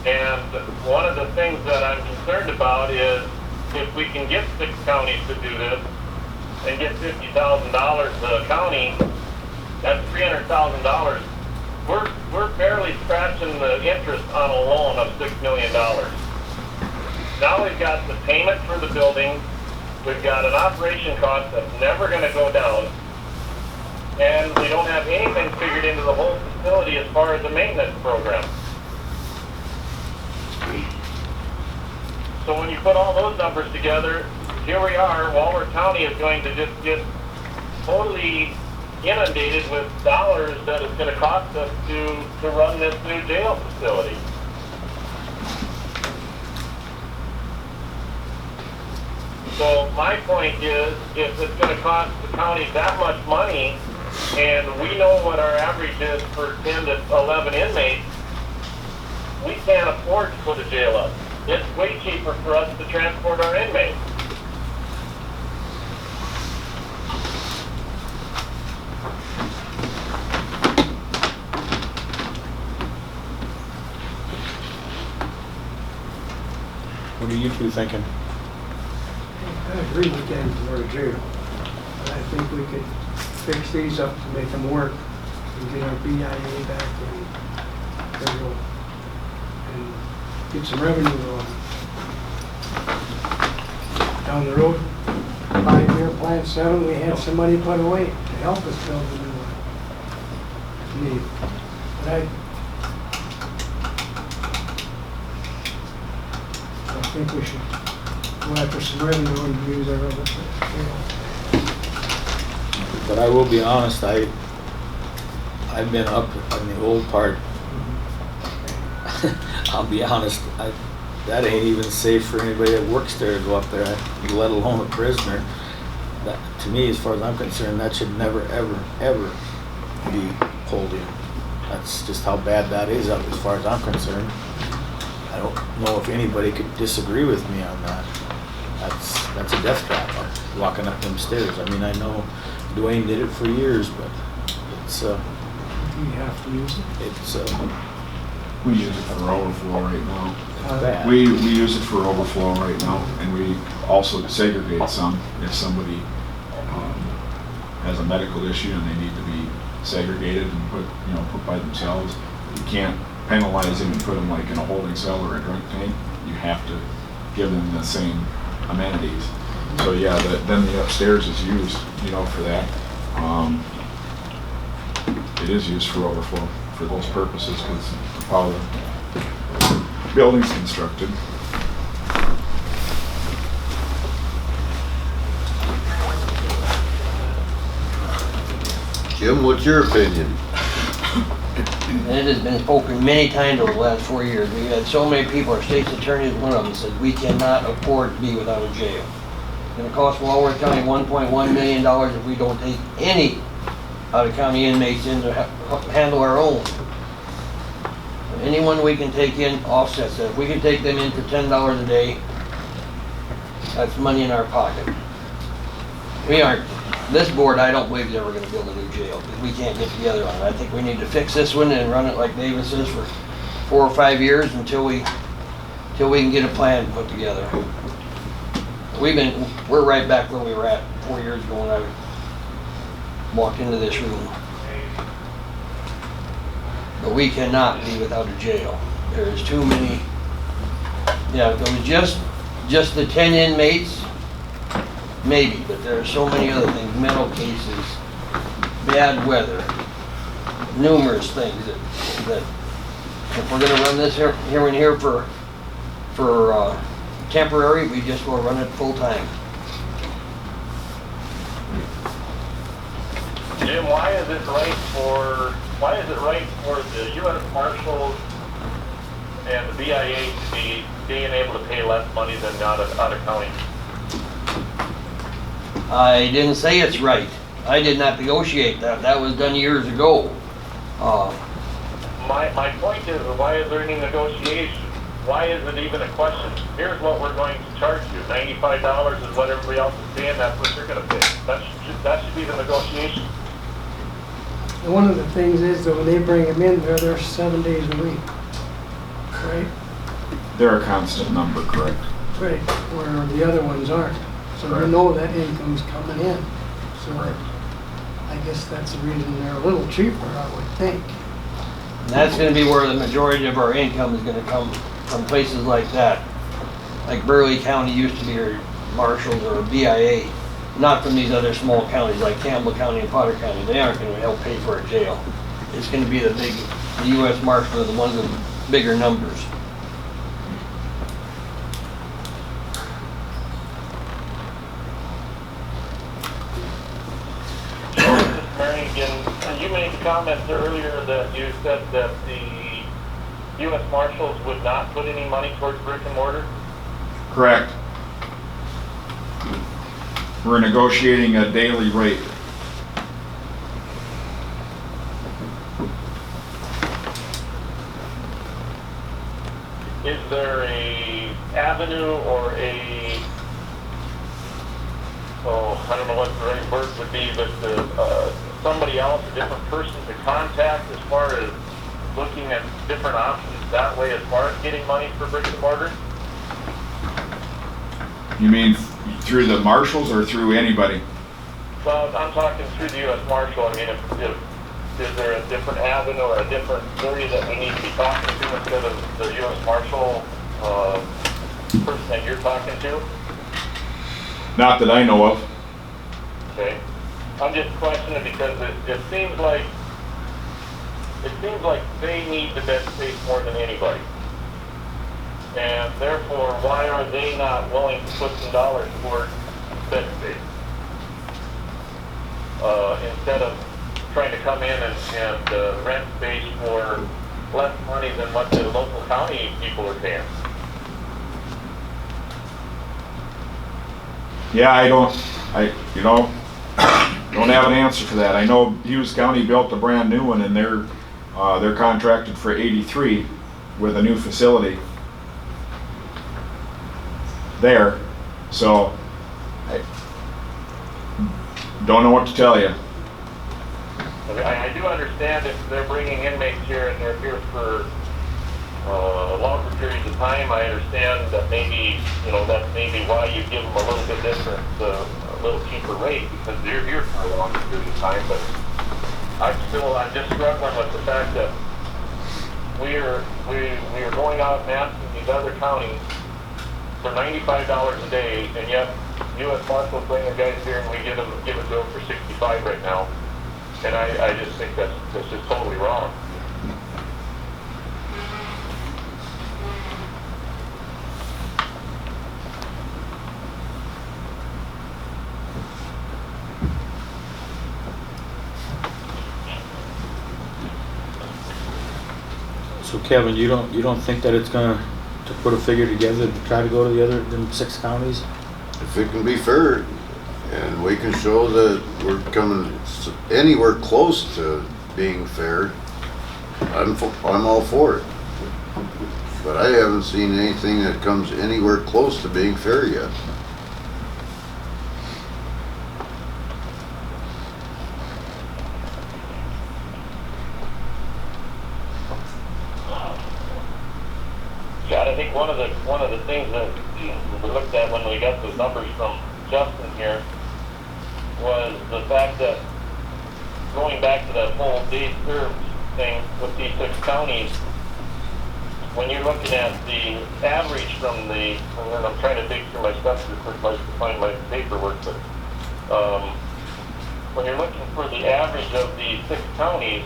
And one of the things that I'm concerned about is if we can get 6 counties to do this and get $50,000 a county, that's $300,000. We're barely scratching the interest on a loan of $6 million. Now we've got the payment for the building, we've got an operation cost that's never going to go down, and we don't have anything figured into the whole facility as far as the maintenance program. So when you put all those numbers together, here we are, Walworth County is going to just get totally inundated with dollars that it's going to cost us to run this new jail facility. So my point is, if it's going to cost the county that much money, and we know what our average is for 10 to 11 inmates, we can't afford to put a jail up. It's way cheaper for us to transport our inmates. What are you two thinking? I agree with getting to our jail. But I think we could fix these up to make them work and get our BIA back in federal and get some revenue going. Down the road, 5-year plan 7, we had some money put away to help us build the new one. But I think we should go after some revenue and use our other jail. But I will be honest, I've been up on the old part. I'll be honest, that ain't even safe for anybody that works there to go up there, let alone a prisoner. That, to me, as far as I'm concerned, that should never, ever, ever be pulled in. That's just how bad that is up as far as I'm concerned. I don't know if anybody could disagree with me on that. That's a death trap, walking up them stairs. I mean, I know Dwayne did it for years, but it's You have to use it. it's We use it for overflow right now. bad. We use it for overflow right now, and we also segregate some if somebody has a medical issue and they need to be segregated and put by themselves. You can't penalize them and put them like in a holding cell or a drunk tank. You have to give them the same amenities. So yeah, then the upstairs is used, for that. It is used for overflow for those purposes because of how the building's constructed. Jim, what's your opinion? And it has been spoken many times over the last 4 years. We've had so many people, our state's attorney is one of them, said we cannot afford to be without a jail. It's gonna cost Walworth County $1.1 million if we don't take any out-of-county inmates in to handle our own. Anyone we can take in offsets that. If we can take them in for $10 a day, that's money in our pocket. This board, I don't believe is ever gonna build a new jail, because we can't get together on it. I think we need to fix this one and run it like David says for 4 or 5 years until we can get a plan put together. We're right back where we were at 4 years ago when I walked into this room. But we cannot be without a jail. There's too many, if it was just the 10 inmates, maybe, but there are so many other things, mental cases, bad weather, numerous things that if we're gonna run this here and here for temporary, we just will run it full time. Jim, why is it right for the U.S. Marshals and the BIA to be being able to pay less money than out of county. I didn't say it's right. I did not negotiate that. That was done years ago. My point is, why is there any negotiation? Why is it even a question? Here's what we're going to charge you. $95 is what everybody else is paying, that's what you're gonna pay. That should be the negotiation. And one of the things is that when they bring them in, they're there 7 days a week. Right? They're a constant number, correct? Right, where the other ones aren't. So we Correct. know that income's coming in. So Correct. I guess that's the reason they're a little cheaper, I would think. And that's gonna be where the majority of our income is gonna come, from places like that. Like Burley County used to be, or Marshall or BIA, not from these other small counties like Campbell County and Potter County. They aren't gonna help pay for a jail. It's gonna be the US Marshal are the ones with bigger numbers. Mary, again, you made the comment earlier that you said that the U.S. Marshals would not put any money towards brick and mortar? Correct. We're negotiating a daily rate. Is there a avenue or I don't know what the right word would be, but somebody else, a different person to contact as far as looking at different options that way as far as getting money for brick and mortar? You mean through the marshals or through anybody? Well, I'm talking through the U.S. Marshal. I mean, is there a different avenue or a different area that we need to be talking to instead of the U.S. Marshal person that you're talking to? Not that I know of. Okay. I'm just questioning because it seems like they need the bed space more than anybody. And therefore, why are they not willing to put some dollars toward bed space? Instead of trying to come in and rent space for less money than what the local county people are paying. Yeah, I don't have an answer for that. I know Hughes County built a brand new one and they're contracted for 83 with a new facility there. So I don't know what to tell you. I do understand if they're bringing inmates here and they're here for longer periods of time. I understand that maybe, that's maybe why you give them a little bit different, a little cheaper rate because they're here for a longer period of time. But I'm just struggling with the fact that we are going out and asking these other counties for $95 a day, and yet U.S. Marshals bring their guys here and we give it to them for $65 right now. And I just think that's just totally wrong. So Kevin, you don't think that it's gonna, to put a figure together to try to go to the other than 6 counties? If it can be fair, and we can show that we're coming anywhere close to being fair, I'm all for it. But I haven't seen anything that comes anywhere close to being fair yet. God, I think one of the things that we looked at when we got those numbers from Justin here was the fact that going back to that whole days served thing with these 6 counties, when you're looking at the average from the, and I'm trying to dig through my stuff real quick to find my paperwork, but when you're looking for the average of the 6 counties,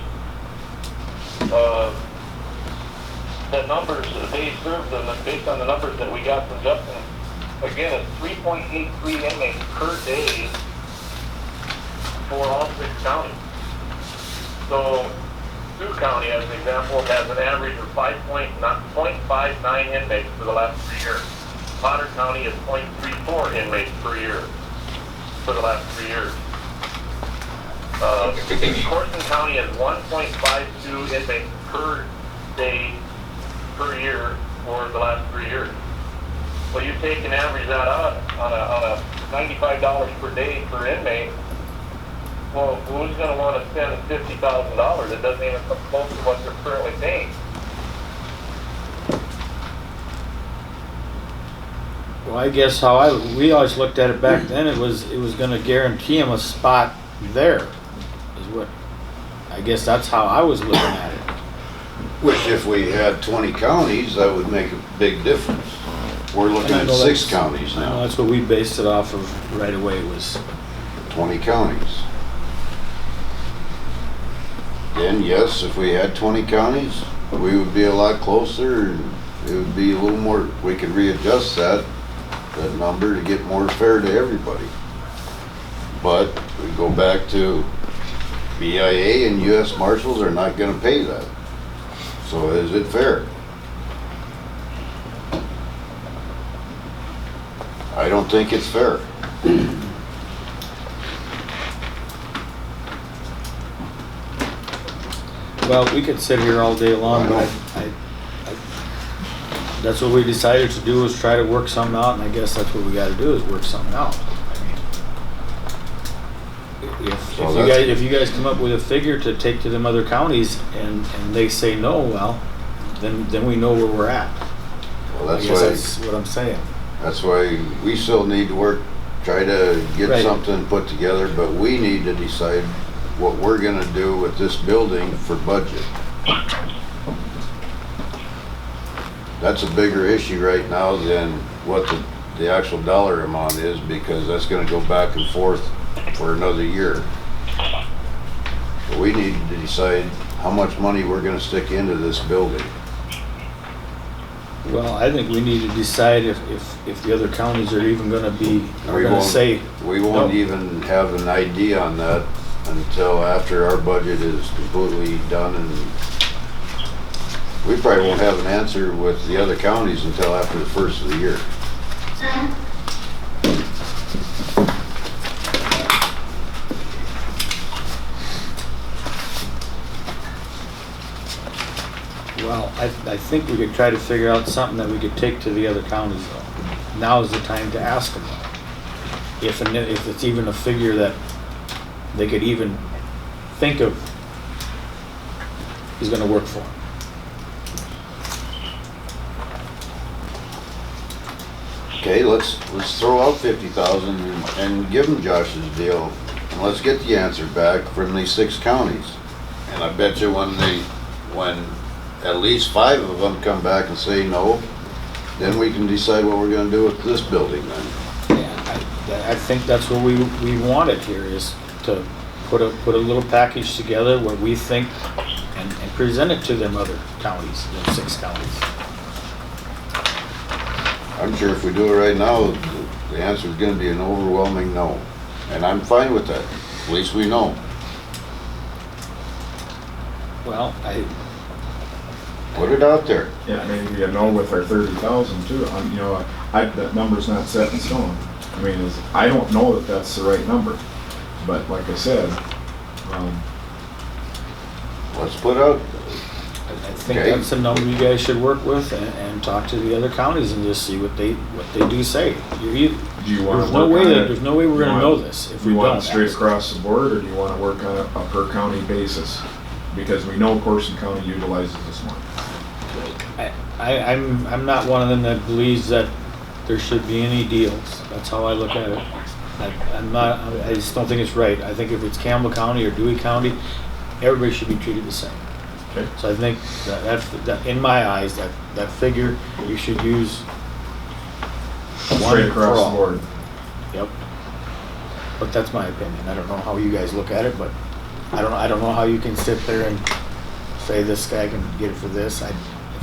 the numbers, the days served, and based on the numbers that we got from Justin, again, it's 3.83 inmates per day for all 6 counties. So, County, as an example, has an average of 0.59 inmates for the last 3 years. Potter County is 0.34 inmates per year for the last 3 years. Corson County has 1.52 inmates per day per year for the last 3 years. Well, you take and average that out on a $95 per day per inmate. Well, who's going to want to spend $50,000? It doesn't even come close to what they're currently paying. Well, I guess we always looked at it back then, it was gonna guarantee him a spot there, is what, I guess that's how I was looking at it. Which if we had 20 counties, that would make a big difference. We're looking And I at know 6 that's- counties I know now, that's what we based it off of right away was, 20 counties. Then yes, if we had 20 counties, we would be a lot closer and it would be a little more, we could readjust that number to get more fair to everybody. But we go back to BIA and US Marshals are not gonna pay that. So is it fair? I don't think it's fair. well, we could sit here all day long, but that's what we decided to do, was try to work something out, and I guess that's what we gotta do, is work something out. I mean, if you guys come up with a figure to take to them other counties and they say no, well, then we know where we're at. Well, I guess that's what I'm saying. that's why we still need to work, try to get Right. something put together, but we need to decide what we're gonna do with this building for budget. That's a bigger issue right now than what the actual dollar amount is, because that's gonna go back and forth for another year. But we need to decide how much money we're gonna stick into this building. Well, I think we need to decide if the other counties are even gonna We gonna won't- say, We won't no. even have an idea on that until after our budget is completely done, and we probably won't have an answer with the other counties until after the first of the year. well, I think we could try to figure out something that we could take to the other counties though. Now is the time to ask them though. If it's even a figure that they could even think of is gonna work for them. Okay, let's throw out 50,000 and give them Josh's deal, and let's get the answer back from these 6 counties. And I bet you when at least 5 of them come back and say no, then we can decide what we're gonna do with this building then. Yeah, I think that's what we wanted here, is to put a little package together what we think and present it to them other counties, them 6 counties. I'm sure if we do it right now, the answer is gonna be an overwhelming no. And I'm fine with that. At least we know. Well, Put it out there. Yeah, maybe a no with our 30,000 too. You know, that number's not set in stone. I mean, I don't know that that's the right number, but like I said, Let's put out, I think Okay. that's a number you guys should work with and talk to the other counties and just see what they do say. do you want There's to no work on way, it? there's no way we're gonna know this if Do we you don't. want it straight ask. across the board, or do you want to work on a per county basis? Because we know Corson County utilizes this one. I'm not one of them that believes that there should be any deals. That's how I look at it. I just don't think it's right. I think if it's Campbell County or Dewey County, everybody should be treated the same. Okay. So I think that in my eyes, that figure, you should use one Straight for across the all. board. Yep. But that's my opinion. I don't know how you guys look at it, but I don't know how you can sit there and say this guy can get it for this. I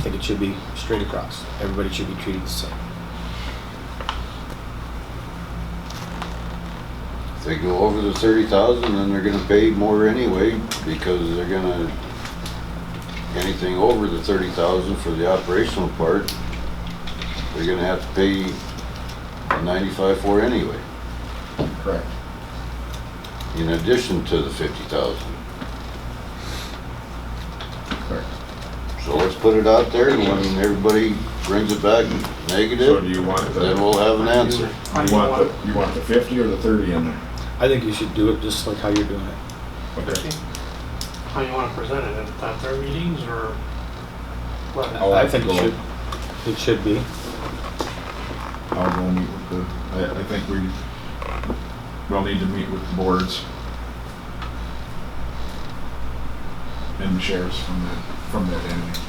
think it should be straight across. Everybody should be treated the same. if they go over the 30,000, then they're gonna pay more anyway, because they're gonna anything over the 30,000 for the operational part, they're gonna have to pay 95 for anyway, Correct. in addition to the 50,000. Correct. So let's put it out there, and when everybody brings it back So do negative, you want then the, we'll have an answer. you want the 50 or the 30 in there? I think you should do it just like how you're doing it. Okay. How you wanna present it, at their meetings or what? I'll I have to think go. it should be. I'll go meet with the, I think we'll need to meet with the boards and the sheriffs from that end.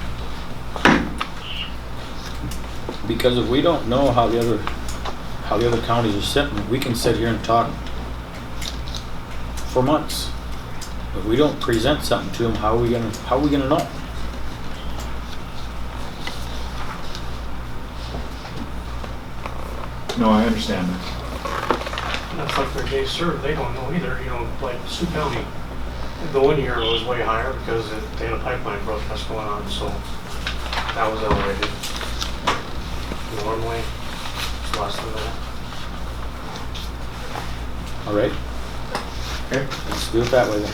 Because if we don't know how the other counties are sitting, we can sit here and talk for months. If we don't present something to them, how are we gonna know? No, I understand that. And that's like their day served, they don't know either, you know, like Sioux County, the 1 year was way higher because they had a pipeline protest going on, so that was elevated. Normally, it's less than that. All right, Okay. let's do it that way then.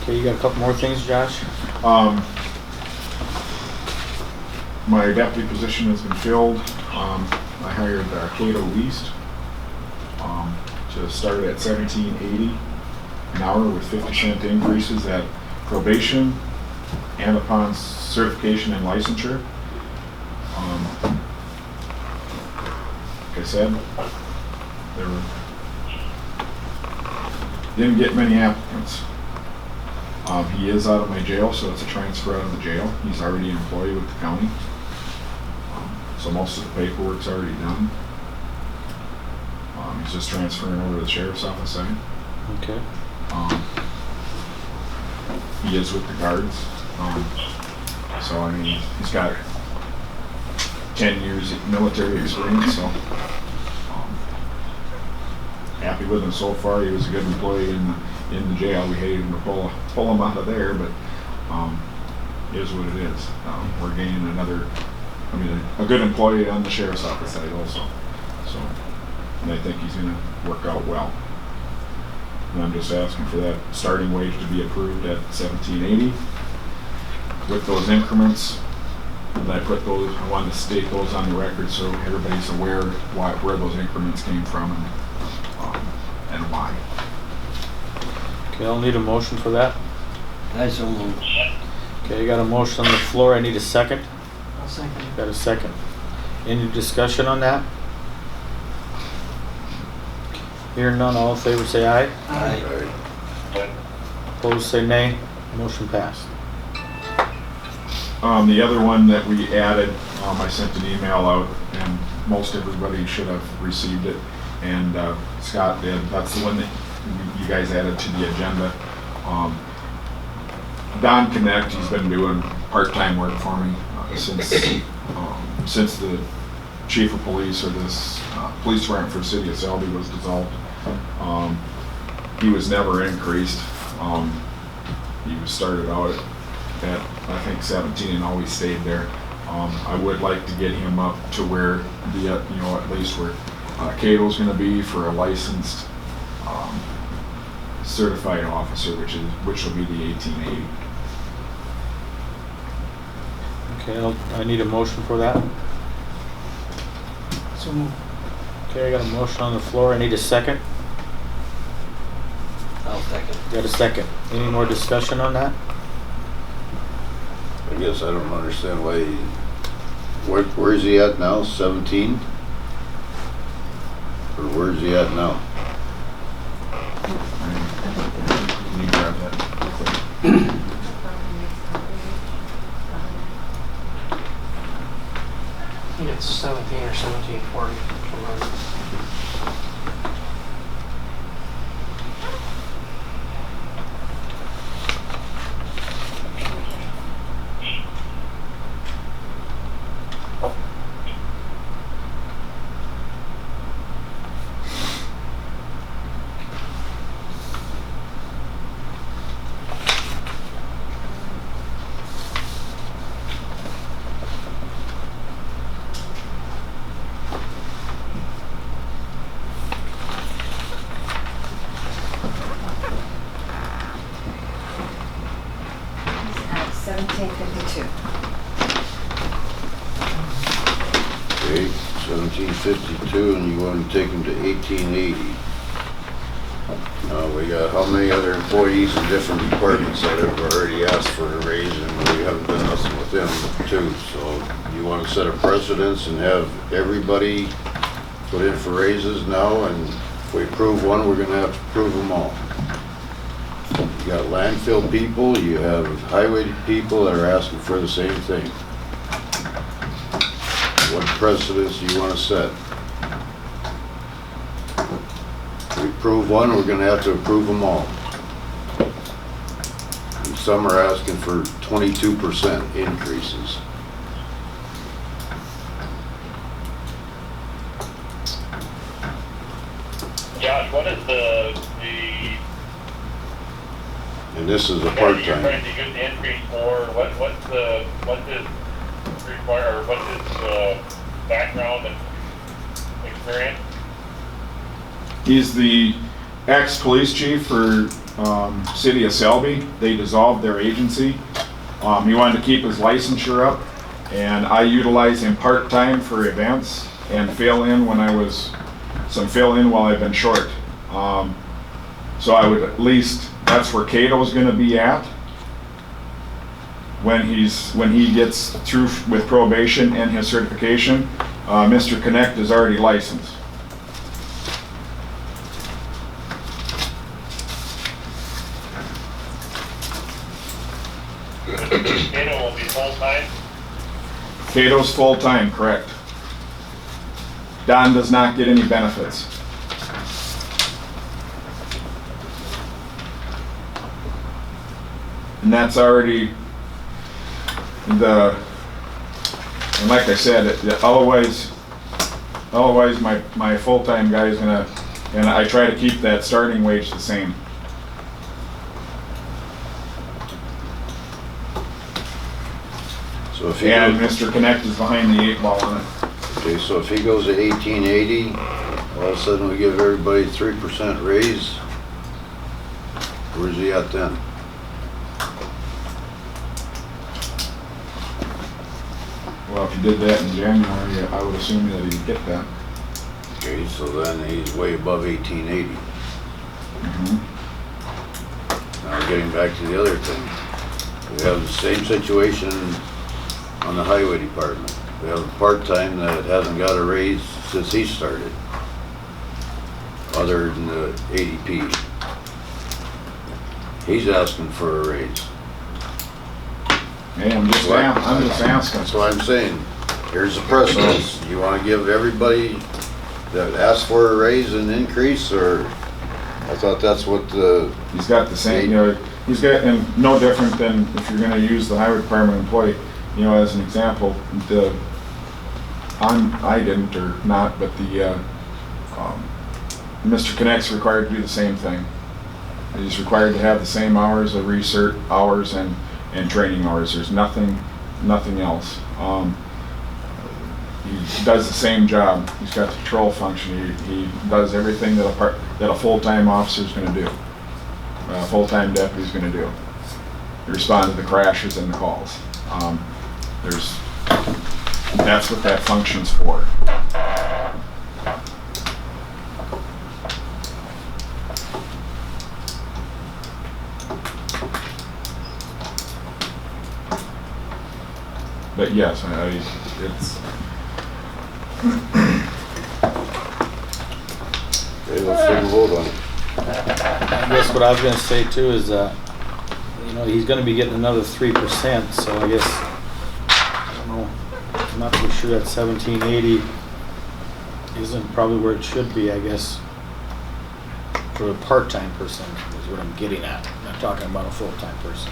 Okay, you got a couple more things, Josh? My deputy position has been filled. I hired Cato East to start at $17.80 an hour with 50-cent increases at probation and upon certification and licensure. Like I said, didn't get many applicants. He is out of my jail, so it's a transfer out of the jail. He's already an employee with the county. So most of the paperwork's already done. He's just transferring over to the sheriff's office side. Okay. He is with the guards. So I mean, he's got 10 years of military experience, so happy with him so far. He was a good employee in the jail. We hated him to pull him out of there, but it is what it is. We're gaining a good employee on the sheriff's office side also. So, and I think he's going to work out well. And I'm just asking for that starting wage to be approved at $17.80 with those increments. And I wanted to state those on the record so everybody's aware where those increments came from and why. Okay, I'll need a motion for that. I so moved. Okay, I got a motion on the floor. I need a second. I'll second it. Got a second. Any discussion on that? Hearing none, all in favor say aye. Aye. Opposed say nay. Motion passed. The other one that we added, I sent an email out and most everybody should have received it. And Scott did. That's the one that you guys added to the agenda. Don Connect, he's been doing part-time work for me since the chief of police or this police department for the city of Selby was dissolved. He was never increased. He was started out at I think 17 and always stayed there. I would like to get him up to where at least where Cato's going to be for a licensed certified officer, which will be the 1880. Okay, I need a motion for that. So moved. Okay, I got a motion on the floor. I need a second. I'll second. Got a second. Any more discussion on that? I guess I don't understand why where is he at now, 17? Or where is he at now? Can you grab that real quick? I think it's 17 or 1740. 1752. Okay, 1752, and you want to take them to 1880. We got how many other employees in different departments that have already asked for a raise, and we haven't done nothing with them too. So you want to set a precedence and have everybody put in for raises now, and if we approve one, we're gonna have to approve them all. You got landfill people, you have highway people that are asking for the same thing. What precedence do you want to set? If we approve one, we're gonna have to approve them all. And some are asking for 22% increases. Josh, what is the And this is a you're part-time. trying to get the increase for, what is require, or what's his, background and experience? He's the ex-police chief for City of Selby. They dissolved their agency. He wanted to keep his licensure up, and I utilized him part-time for events and fill in while I've been short. So I would at least, that's where Cato's gonna be at when he gets through with probation and his certification. Mr. Connect is already licensed. Cato will be full-time? Cato's full-time, correct. Don does not get any benefits. And that's already and like I said, otherwise my full-time guy is gonna, and I try to keep that starting wage the same. So if he And goes, Mr. Connect is behind the 8 ball on it. okay, so if he goes to 1880, all of a sudden we give everybody 3% raise, where's he at then? Well, if you did that in January, I would assume that he'd get that. Okay, so then he's way above 1880. Mhm. Now getting back to the other thing, we have the same situation on the highway department. We have a part-time that hasn't got a raise since he started, other than the ADP. He's asking for a raise. Hey, I'm just asking. That's why I'm saying, here's the precedence. You wanna give everybody that asked for a raise an increase, or, I thought that's what the, He's got the same, he's got, and no different than if you're gonna use the highway department employee, as an example, I didn't or not, but Mr. Connect's required to do the same thing. He's required to have the same hours of research hours and training hours. There's nothing else. He does the same job. He's got the control function. He does everything that a full-time officer's gonna do. A full-time deputy's gonna do. They respond to the crashes and the calls. That's what that function's for. But yes, it's. okay, let's take a vote on it. I guess what I was gonna say too is, he's gonna be getting another 3%, so I guess, I don't know, I'm not too sure that 1780 isn't probably where it should be, I guess, for a part-time person, is what I'm getting at. I'm not talking about a full-time person.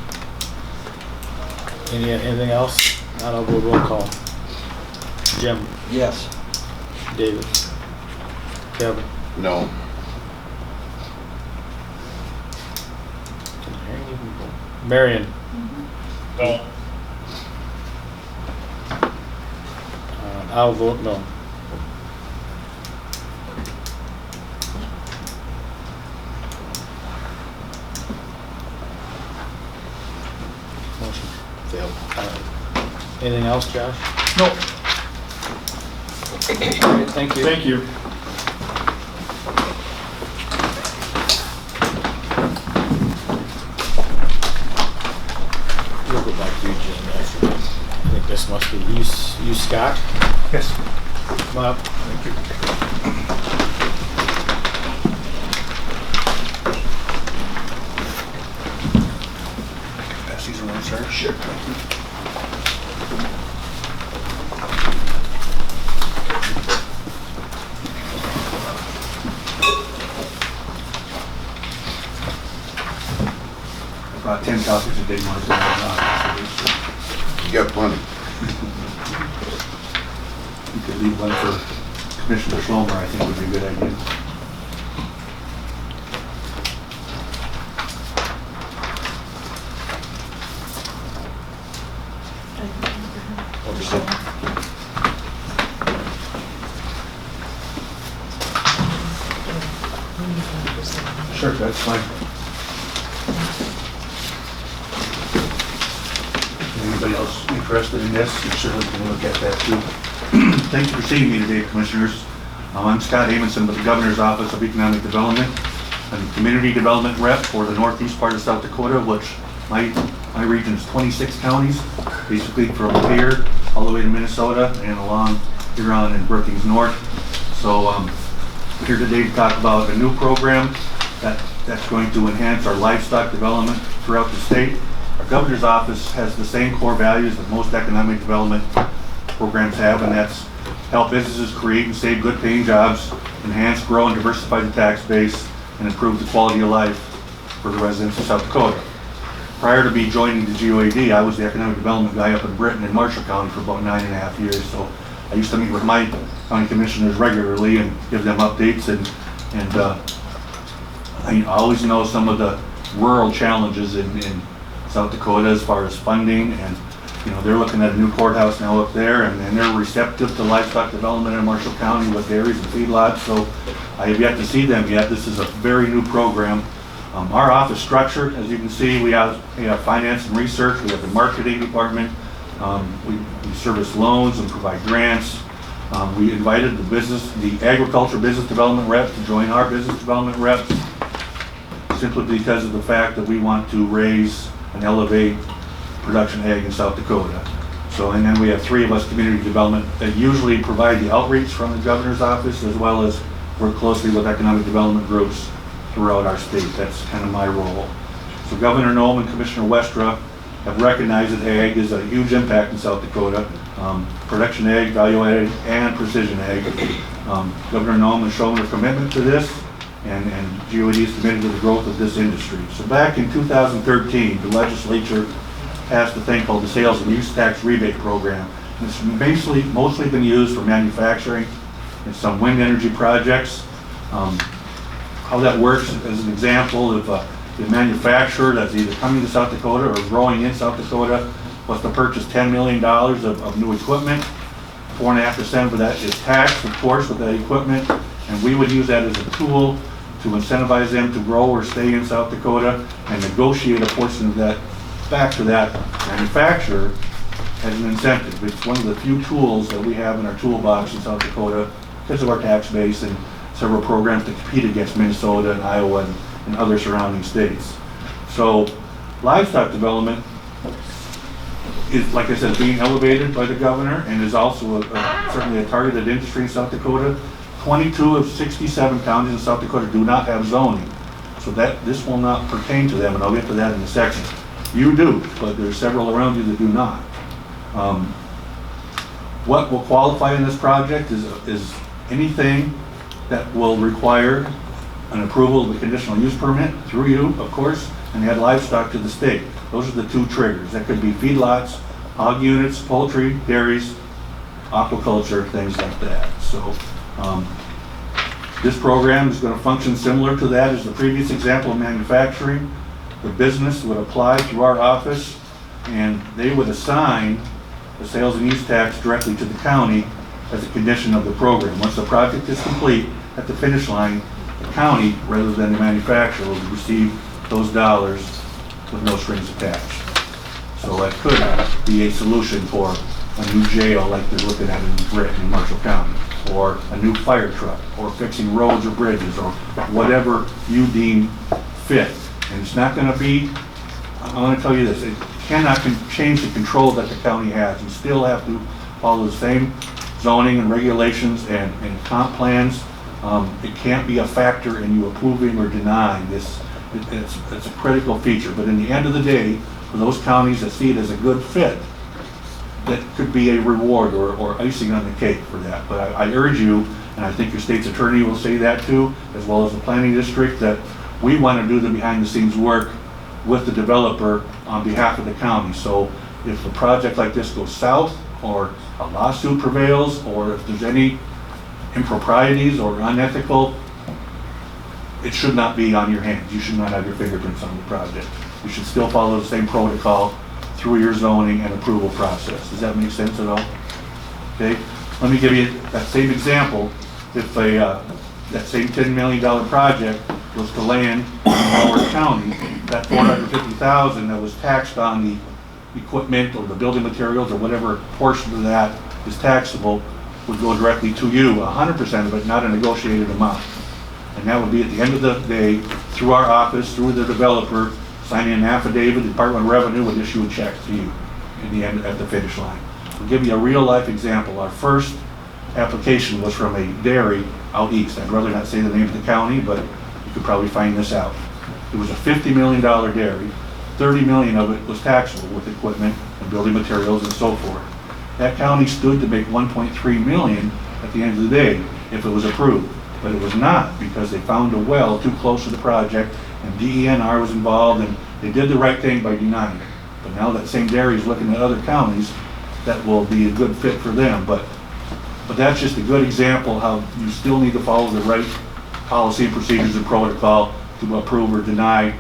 Anything else? Not, I'll go roll call. Jim, Yes. David, Kevin. No. Marion. No. I'll vote no. Motion Yep. Anything else, Josh? No, All right, thank you. thank you. We'll go back to you, Jim, after. I think this must be you, Scott. Yes. Come up. Thank you. Pass these around, sir. Sure. I brought 10 copies of Dave Martin. You got plenty. You could leave one for Commissioner Schlomer, I think would be a good idea. Sure, that's fine. Anybody else interested in this, you certainly can look at that too. Thanks for seeing me today, Commissioners. I'm Scott Amundson with the Governor's Office of Economic Development. I'm the Community Development Rep for the northeast part of South Dakota, which my region is 26 counties, basically from here all the way to Minnesota and along Huron and Brookings North. So we're here today to talk about a new program that's going to enhance our livestock development throughout the state. Our Governor's Office has the same core values that most economic development programs have, and that's help businesses create and save good paying jobs, enhance, grow, and diversify the tax base, and improve the quality of life for the residents of South Dakota. Prior to me joining the GOAD, I was the economic development guy up in Britton and Marshall County for about 9.5 years. So I used to meet with my county commissioners regularly and give them updates, and I always know some of the rural challenges in South Dakota as far as funding, and they're looking at a new courthouse now up there, and they're receptive to livestock development in Marshall County with dairies and feedlots. So I have yet to see them yet. This is a very new program. Our office structure, as you can see, we have finance and research, we have the marketing department, we service loans and provide grants. We invited the agriculture business development reps to join our business development reps, simply because of the fact that we want to raise and elevate production ag in South Dakota. So, and then we have 3 of us community development that usually provide the outreach from the Governor's Office, as well as work closely with economic development groups throughout our state. That's kind of my role. So Governor Noem and Commissioner Westra have recognized that ag is a huge impact in South Dakota. Production ag, value added, and precision ag. Governor Noem has shown a commitment to this, and GOAD is committed to the growth of this industry. So back in 2013, the legislature passed a thing called the Sales and Use Tax Rebate Program. And it's mostly been used for manufacturing and some wind energy projects. How that works, as an example, if a manufacturer that's either coming to South Dakota or growing in South Dakota was to purchase $10 million of new equipment, 4.5% of that is taxed, of course, with that equipment, and we would use that as a tool to incentivize them to grow or stay in South Dakota and negotiate a portion of that back to that manufacturer as an incentive. It's one of the few tools that we have in our toolbox in South Dakota because of our tax base and several programs to compete against Minnesota and Iowa and other surrounding states. So livestock development is, like I said, being elevated by the governor and is also certainly a targeted industry in South Dakota. 22 of 67 counties in South Dakota do not have zoning, so this will not pertain to them, and I'll get to that in a second. You do, but there's several around you that do not. What will qualify in this project is anything that will require an approval of a conditional use permit through you, of course, and add livestock to the state. Those are the 2 triggers. That could be feedlots, hog units, poultry, dairies, aquaculture, things like that. So this program is going to function similar to that as the previous example of manufacturing. The business would apply through our office, and they would assign the sales and use tax directly to the county as a condition of the program. Once the project is complete, at the finish line, the county, rather than the manufacturer, will receive those dollars with no strings attached. So that could be a solution for a new jail like they're looking at in Britain in Marshall County, or a new fire truck, or fixing roads or bridges, or whatever you deem fit. And it's not gonna be, I wanna tell you this, it cannot change the control that the county has. You still have to follow the same zoning and regulations and comp plans. It can't be a factor in you approving or denying this. It's a critical feature, but in the end of the day, for those counties that see it as a good fit, that could be a reward or icing on the cake for that. But I urge you, and I think your state's attorney will say that too, as well as the planning district, that we want to do the behind the scenes work with the developer on behalf of the county. So if a project like this goes south, or a lawsuit prevails, or if there's any improprieties or unethical, it should not be on your hands. You should not have your fingerprints on the project. You should still follow the same protocol through your zoning and approval process. Does that make sense at all? Okay, let me give you that same example. If that same $10 million project was to land in Walworth County, that $450,000 that was taxed on the equipment or the building materials or whatever portion of that is taxable would go directly to you, 100% of it, not a negotiated amount. And that would be at the end of the day, through our office, through the developer, signing an affidavit, the Department of Revenue would issue a check to you in the end, at the finish line. I'll give you a real life example. Our first application was from a dairy out east. I'd rather not say the name of the county, but you could probably find this out. It was a $50 million dairy. 30 million of it was taxable with equipment and building materials and so forth. That county stood to make 1.3 million at the end of the day if it was approved, but it was not, because they found a well too close to the project and DENR was involved, and they did the right thing by denying it. But now that same dairy is looking at other counties, that will be a good fit for them. But that's just a good example how you still need to follow the right policy, procedures, and protocol to approve or deny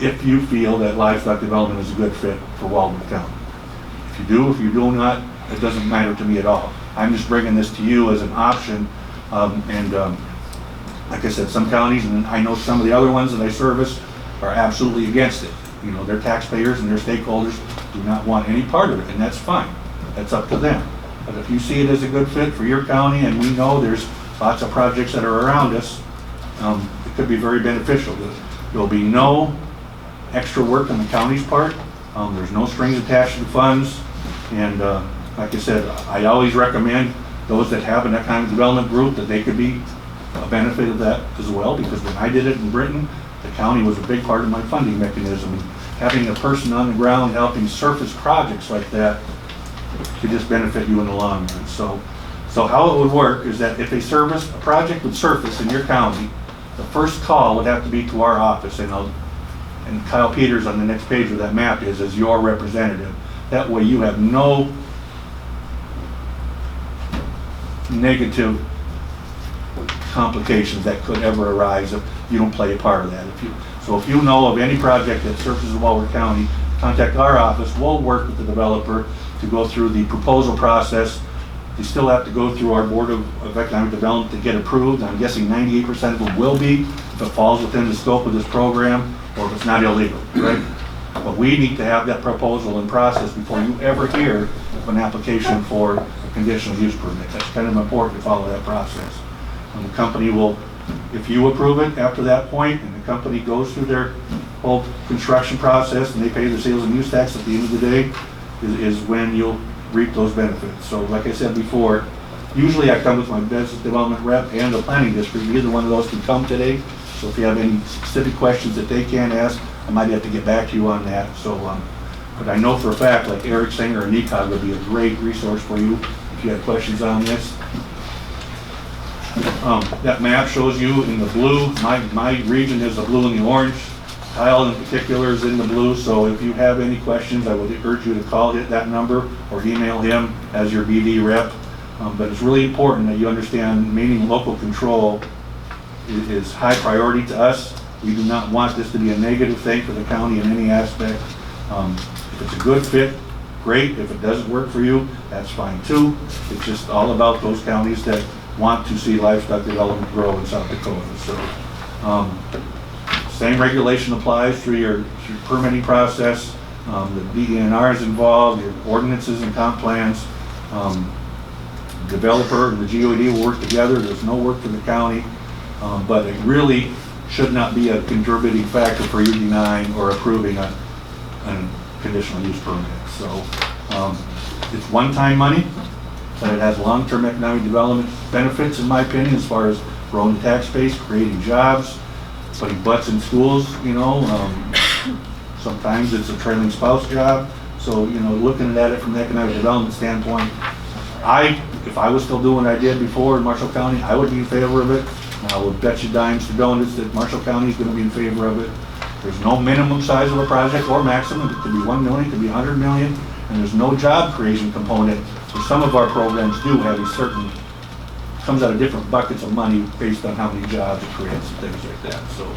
if you feel that livestock development is a good fit for Walworth County. If you do not, it doesn't matter to me at all. I'm just bringing this to you as an option, like I said, some counties, and I know some of the other ones that I service, are absolutely against it. You know, their taxpayers and their stakeholders do not want any part of it, and that's fine. That's up to them. But if you see it as a good fit for your county, and we know there's lots of projects that are around us, it could be very beneficial. There'll be no extra work on the county's part. There's no strings attached to the funds. And like I said, I always recommend those that have an economic development group that they could be a benefit of that as well, because when I did it in Britain, the county was a big part of my funding mechanism. And having a person on the ground helping surface projects like that could just benefit you in the long run. So how it would work is that if a project would surface in your county, the first call would have to be to our office, and Kyle Peters on the next page where that map is as your representative. That way you have no negative complications that could ever arise if you don't play a part of that. So if you know of any project that surfaces in Walworth County, contact our office. We'll work with the developer to go through the proposal process. You still have to go through our Board of Economic Development to get approved. I'm guessing 98% of them will be if it falls within the scope of this program or if it's not illegal, right? But we need to have that proposal in process before you ever hear of an application for a conditional use permit. That's kind of important to follow that process. And the company will, if you approve it after that point, and the company goes through their whole construction process and they pay their sales and use tax at the end of the day, is when you'll reap those benefits. So like I said before, usually I come with my business development rep and the planning district. Either one of those can come today. So if you have any specific questions that they can't ask, I might have to get back to you on that. So, but I know for a fact, like Eric Singer or NECOG would be a great resource for you if you have questions on this. That map shows you in the blue. My region is the blue and the orange. Kyle in particular is in the blue. So if you have any questions, I would urge you to call that number or email him as your BD rep. But it's really important that you understand maintaining local control is high priority to us. We do not want this to be a negative thing for the county in any aspect. If it's a good fit, great. If it doesn't work for you, that's fine too. It's just all about those counties that want to see livestock development grow in South Dakota. So same regulation applies through your permitting process. The DENR is involved, the ordinances and comp plans. Developer and the GOD will work together. There's no work for the county, but it really should not be a contributing factor for you denying or approving a conditional use permit. So it's one-time money, but it has long-term economic development benefits, in my opinion, as far as growing the tax base, creating jobs, putting butts in schools, you know. Sometimes it's a trailing spouse job. So, you know, looking at it from an economic development standpoint, if I was still doing what I did before in Marshall County, I would be in favor of it. And I would bet you dimes to donuts that Marshall County is going to be in favor of it. There's no minimum size of a project or maximum. It could be 1 million, it could be 100 million, and there's no job creation component. So some of our programs do have a certain, comes out of different buckets of money based on how many jobs it creates and things like that. So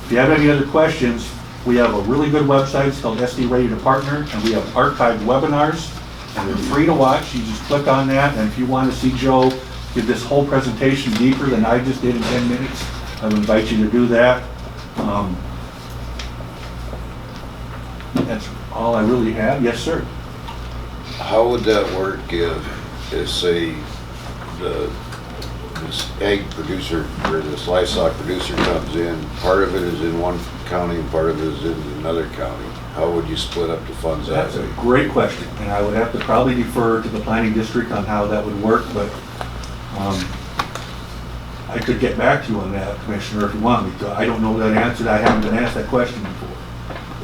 if you have any other questions, we have a really good website. It's called SD Ready to Partner, and we have archived webinars, and they're free to watch. You just click on that, and if you want to see Joe give this whole presentation deeper than I just did in 10 minutes, I would invite you to do that. That's all I really have. Yes, sir. How would that work if say, this egg producer or this livestock producer comes in, part of it is in one county and part of it is in another county? How would you split up the funds that That's way? a great question, and I would have to probably defer to the planning district on how that would work, but I could get back to you on that, Commissioner, if you want me to. I don't know that answer. I haven't been asked that question before.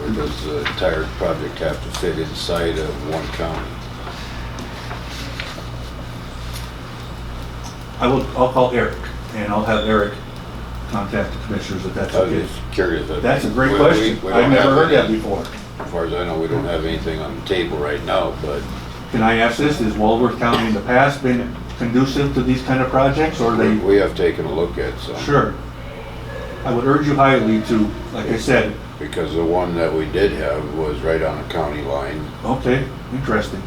Or does the entire project have to fit inside of one county? I'll call Eric, and I'll have Eric contact the commissioners if that's I was okay. just curious. That's a great We- question. we I've don't never have heard that any- before. As far as I know, we don't have anything on the table right now, but Can I ask this, has Walworth County in the past been conducive to these kind of projects, or are they? we have taken a look at some. Sure. I would urge you highly to, like I said, Because the one that we did have was right on a county line. okay, interesting.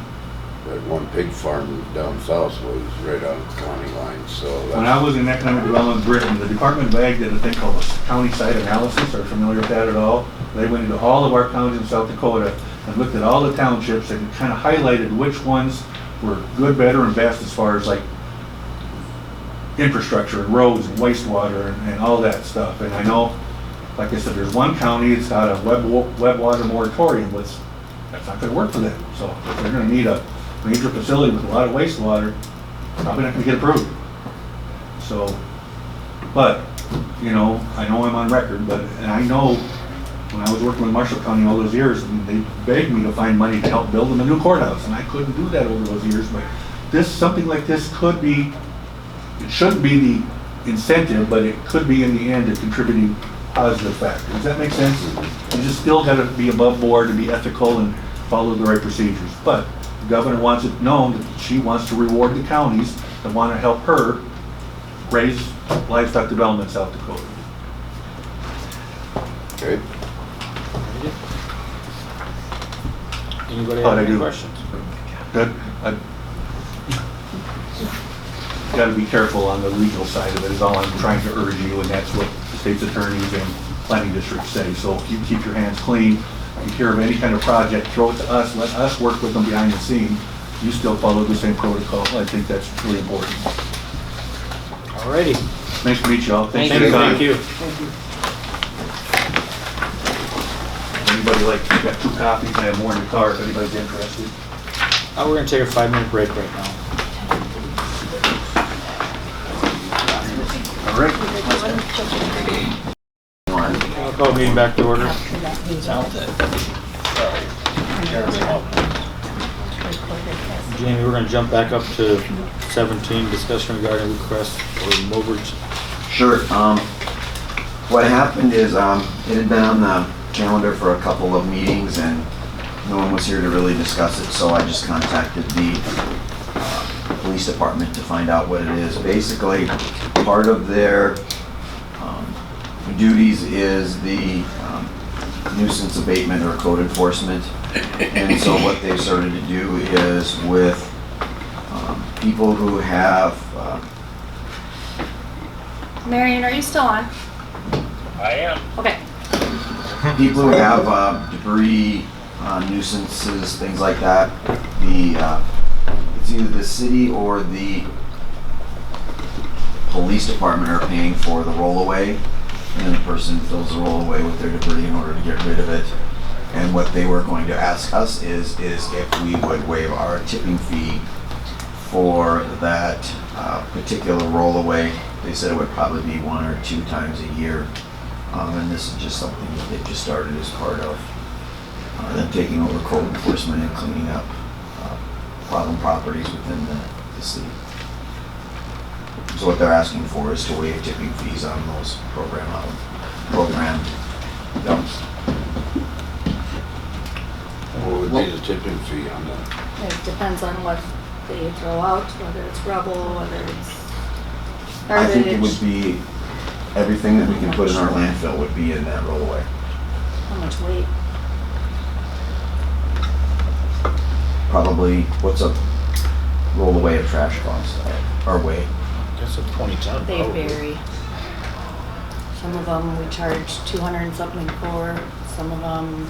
That one pig farm down south was right on the county line, so When that's, I was in Economic Development Britain, the Department of Ag did a thing called a county site analysis. Are you familiar with that at all? They went into all of our counties in South Dakota and looked at all the townships and kind of highlighted which ones were good, better, and best as far as like infrastructure and roads and wastewater and all that stuff. And I know, like I said, there's one county that's got a wet water moratorium, but that's not going to work for them. So if they're going to need a major facility with a lot of wastewater, probably not going to get approved. So, but, you know, I know I'm on record, and I know when I was working with Marshall County all those years, they begged me to find money to help build them a new courthouse, and I couldn't do that over those years, but something like this could be, it shouldn't be the incentive, but it could be in the end a contributing positive factor. Does that make sense? You just still got to be above board and be ethical and follow the right procedures. But the governor wants it known that she wants to reward the counties that want to help her raise livestock development in South Dakota. okay. Anybody How'd I have any do? questions? Good. Got to be careful on the legal side of it is all I'm trying to urge you, and that's what the state's attorneys and planning districts say. So if you keep your hands clean, if you hear of any kind of project, throw it to us, let us work with them behind the scene. You still follow the same protocol. I think that's really important. Alrighty. Nice to meet you all. Thanks for Thank your you. time. Thank you. Anybody like, you got 2 copies, I have more in the car if anybody's interested. We're gonna take a 5-minute break right now. All right. I'll call the meeting back to order. Jamie, we're gonna jump back up to 17, discussion regarding request for Mobridge. Sure. What happened is, it had been on the calendar for a couple of meetings and no one was here to really discuss it, so I just contacted the police department to find out what it is. Basically, part of their duties is the nuisance abatement or code enforcement. And so what they've started to do is with people who have Marion, are you still on? I am. Okay. people who have debris nuisances, things like that. It's either the city or the police department are paying for the rollaway, and then the person fills the rollaway with their debris in order to get rid of it. And what they were going to ask us is if we would waive our tipping fee for that particular rollaway. They said it would probably be 1 or 2 times a year. And this is just something that they just started as part of them taking over code enforcement and cleaning up problem properties within the city. So what they're asking for is to waive tipping fees on those programmed dumps. What would be the tipping fee on that? It depends on what they throw out, whether it's rubble, whether it's I think it garbage, would be, everything that we can put in our landfill would be in that rollaway. how much weight. Probably, what's a rollaway of trash cost, or weight? That's a 20-ton. They vary. Some of them we charge 200 and something for, some of them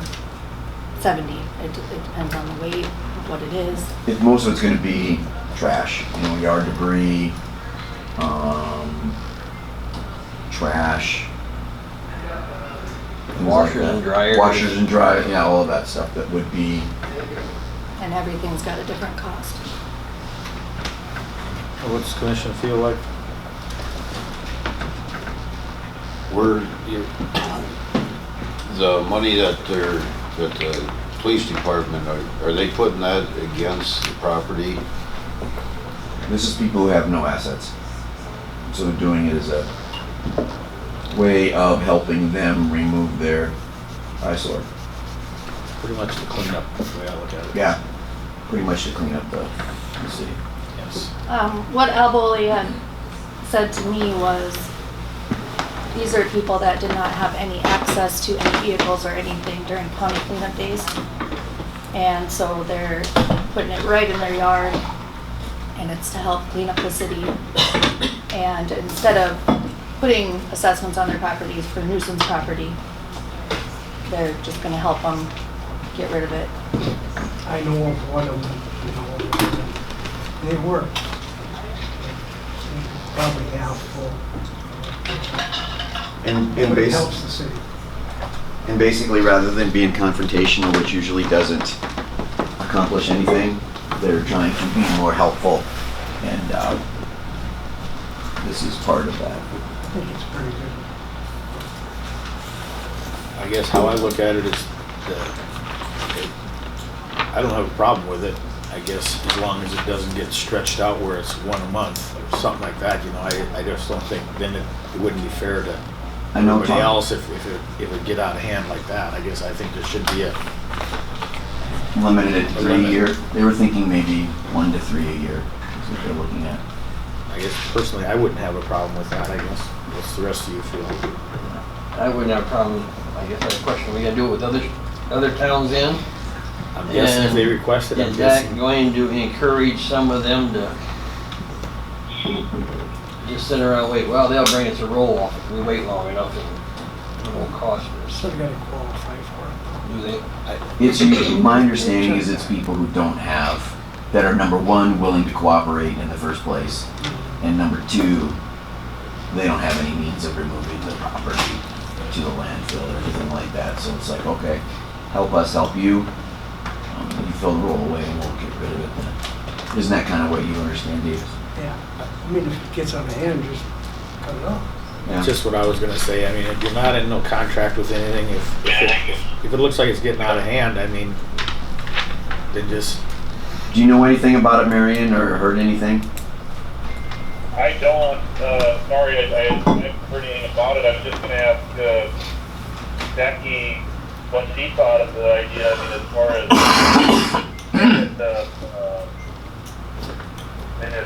70. It depends on the weight, what it is. Most of it's gonna be trash, yard debris, trash. things like Washers that. and dryers. Washers and dryers, yeah, all of that stuff that would be, And everything's got a different cost. What's the commission feel like? The money that the police department, are they putting that against the property? this is people who have no assets. So they're doing it as a way of helping them remove their eyesore. Pretty much the cleanup, the way I look at it. Yeah, pretty much to clean up the city. Yes. What Al Boley had said to me was, these are people that did not have any access to any vehicles or anything during county cleanup days. And so they're putting it right in their yard, and it's to help clean up the city. And instead of putting assessments on their properties for nuisance property, they're just gonna help them get rid of it. I know of one of them, they work. Probably helpful. And But it helps the city. And basically, rather than being confrontational, which usually doesn't accomplish anything, they're trying to be more helpful, and this is part of that. I think it's pretty good. I guess how I look at it is, I don't have a problem with it, I guess, as long as it doesn't get stretched out where it's 1 a month or something like that, I just don't think, then it wouldn't be fair to I know, everybody Tom. else if it get out of hand like that. I guess I think there should be a, Limited at A 3 a limit. year. They were thinking maybe 1 to 3 a year is what they're looking at. I guess personally, I wouldn't have a problem with that, I guess. What's the rest of you feel? I wouldn't have a problem. I guess that's a question. We gotta do it with other towns in. I'm guessing if they request it, I'm Is that guessing. going to encourage some of them to just sit around and wait? Well, they'll bring us a roll off if we wait long enough and it won't cost us. Still gotta qualify for it. Do they? It's usually, my understanding is it's people who don't have, that are number 1, willing to cooperate in the first place, and number 2, they don't have any means of removing the property to the landfill or anything like that. So it's like, okay, help us help you. You fill the roll away and we'll get rid of it then. Isn't that kind of what you understand, Davis? Yeah, I mean, if it gets out of hand, just cut it off. Yeah. Just what I was gonna say, I mean, if you're not in no contract with anything, if it looks like it's getting out of hand, I mean, then just, Do you know anything about it, Marion, or heard anything? I don't, sorry, I haven't heard anything about it. I was just gonna ask, Becky what she thought of the idea. I mean, as far as,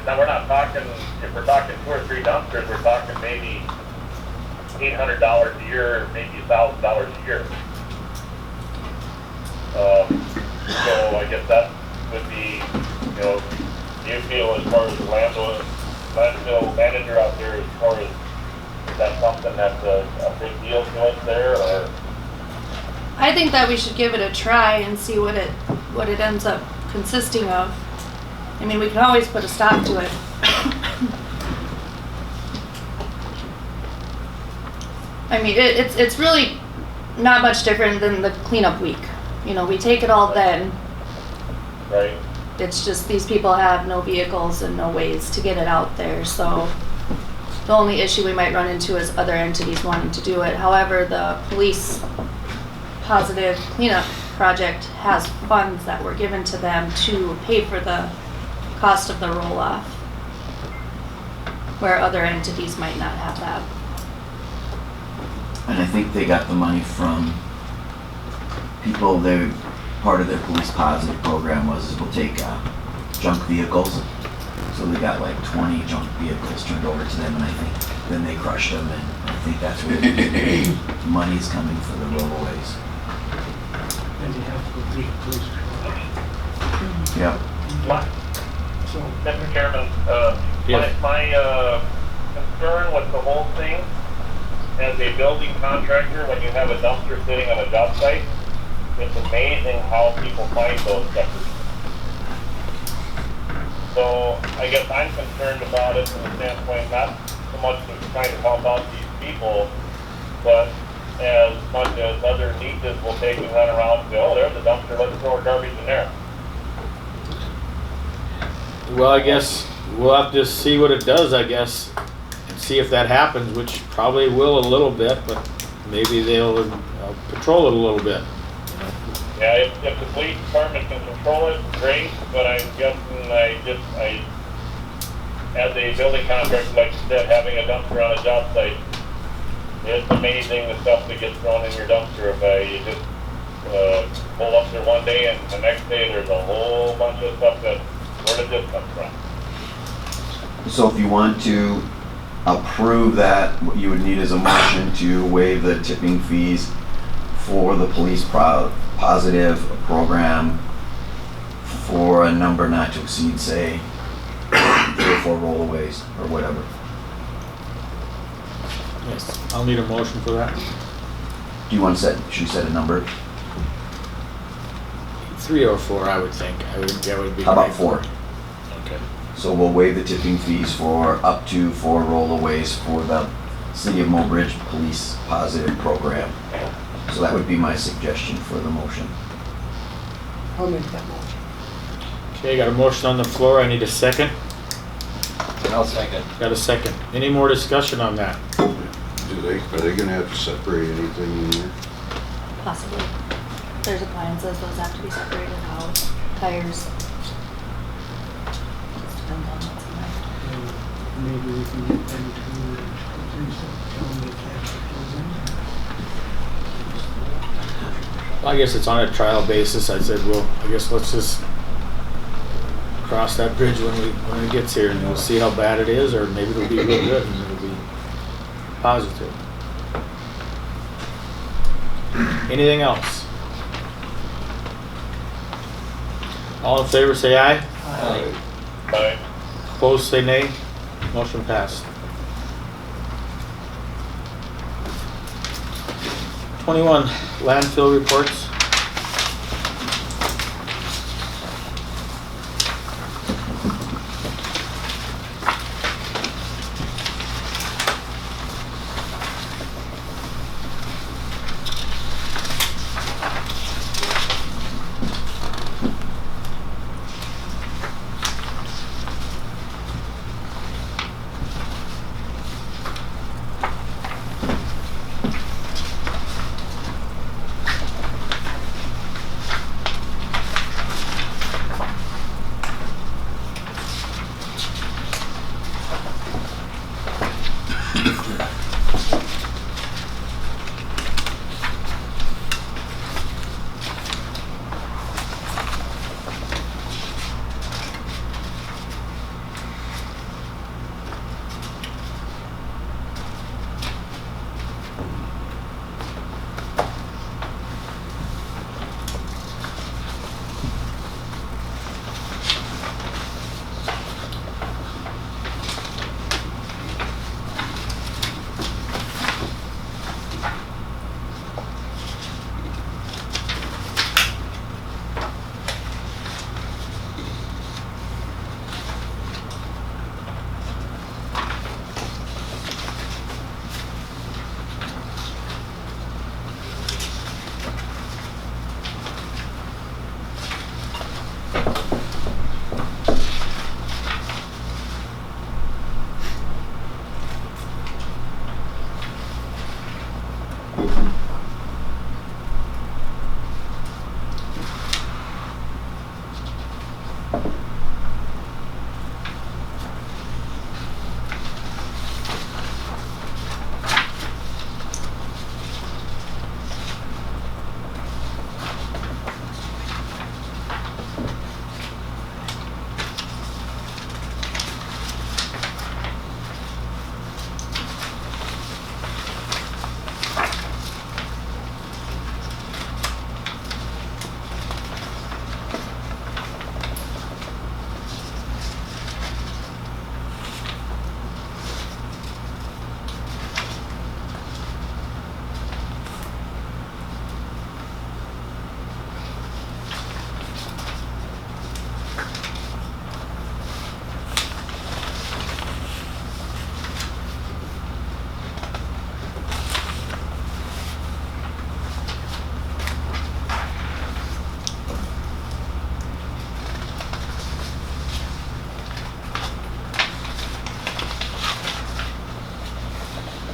now we're not talking, if we're talking 2 or 3 dumpsters, we're talking maybe $800 a year, maybe $1,000 a year. So I guess that would be, you feel as far as the landfill manager out there, as far as, is that something that's a big deal to us there, or? I think that we should give it a try and see what it ends up consisting of. I mean, we can always put a stop to it. I mean, it's really not much different than the cleanup week. You know, we take it all then. Right. It's just these people have no vehicles and no ways to get it out there, so the only issue we might run into is other entities wanting to do it. However, the police positive cleanup project has funds that were given to them to pay for the cost of the roll-off, where other entities might not have that. And I think they got the money from people, part of their police positive program was we'll take junk vehicles. So they got like 20 junk vehicles turned over to them, and I think then they crushed them, and I think that's where the money's coming for the rollaways. And you have to go through the police patrol. Yep. So, Mr. Chairman, Yes. my concern with the whole thing, as a building contractor, when you have a dumpster sitting on a job site, it's amazing how people find those suckers. So I guess I'm concerned about it from the standpoint, not so much of trying to help out these people, but as much as other nieces will take and run around and go, oh, there's a dumpster, let's throw our garbage in there. Well, I guess we'll have to see what it does, I guess, and see if that happens, which probably will a little bit, but maybe they'll patrol it a little bit. Yeah, if the police department can control it, great, but I'm guessing as a building contractor, like you said, having a dumpster on a job site, it's amazing the stuff that gets thrown in your dumpster. If you just pull up there one day and the next day there's a whole bunch of stuff that, where did this come from? So if you want to approve that, what you would need is a motion to waive the tipping fees for the police positive program for a number not to exceed, say, 3 or 4 rollaways or whatever. Yes, I'll need a motion for that. Do you want to should we set a number? 3 or 4, I would think. That would be. How about great. 4? Okay. So we'll waive the tipping fees for up to 4 rollaways for the City of Mobridge Police Positive Program. So that would be my suggestion for the motion. I'll make that motion. Okay, got a motion on the floor. I need a second. I'll second. Got a second. Any more discussion on that? Are they gonna have to separate anything in there? Possibly. There's appliances, those have to be separated out, tires. Just depends on what's in there. And maybe we can get them to tell them they can't put those in there. Well, I guess it's on a trial basis. I said, well, I guess let's just cross that bridge when it gets here, and we'll see how bad it is, or maybe it'll be real good and it'll be positive. Anything else? All in favor, say aye. Bye. Opposed, say nay. Motion passed. 21, landfill reports.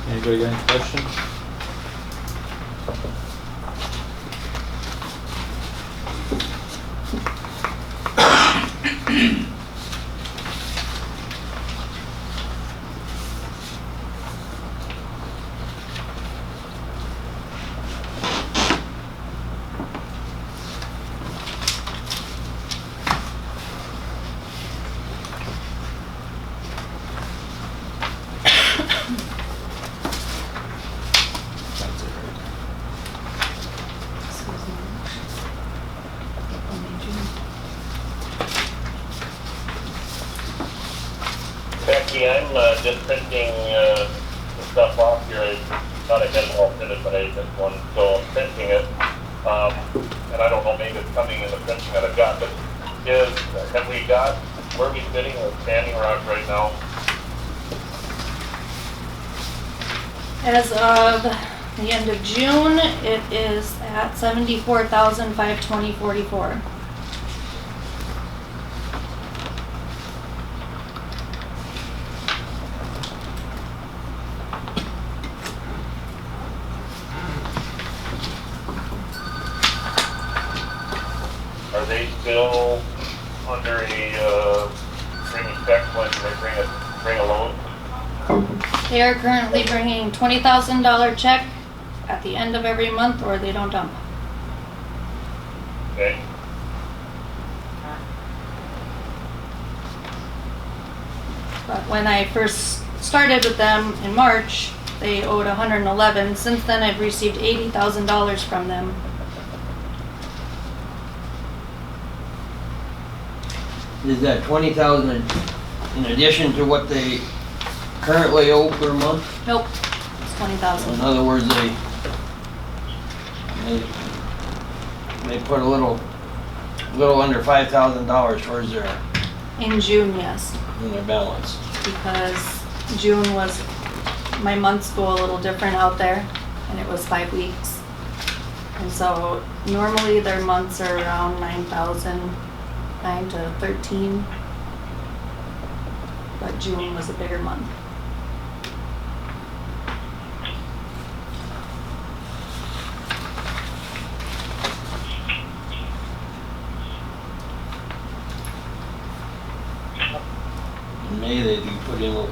Anybody got any questions? Becky, I'm just printing the stuff off here. I thought I had it all printed, but I missed one, so I'm printing it. And I don't know, maybe it's coming in the printing that I've got, but have we got, where are we sitting with Standing Rock right now? As of the end of June, it is at $74,520.44. Are they still under a bringing check when they bring a load? They are currently bringing $20,000 check at the end of every month, or they don't dump. Okay. But when I first started with them in March, they owed $111. Since then, I've received $80,000 from them. Is that 20,000 in addition to what they currently owe per month? Nope, it's $20,000. In other words, they put a little under $5,000 towards their, In June, yes, in their balance. because June was, my months go a little different out there, and it was 5 weeks. And so normally their months are around 9,000, 9 to 13. But June was a bigger month. In May, they do put in a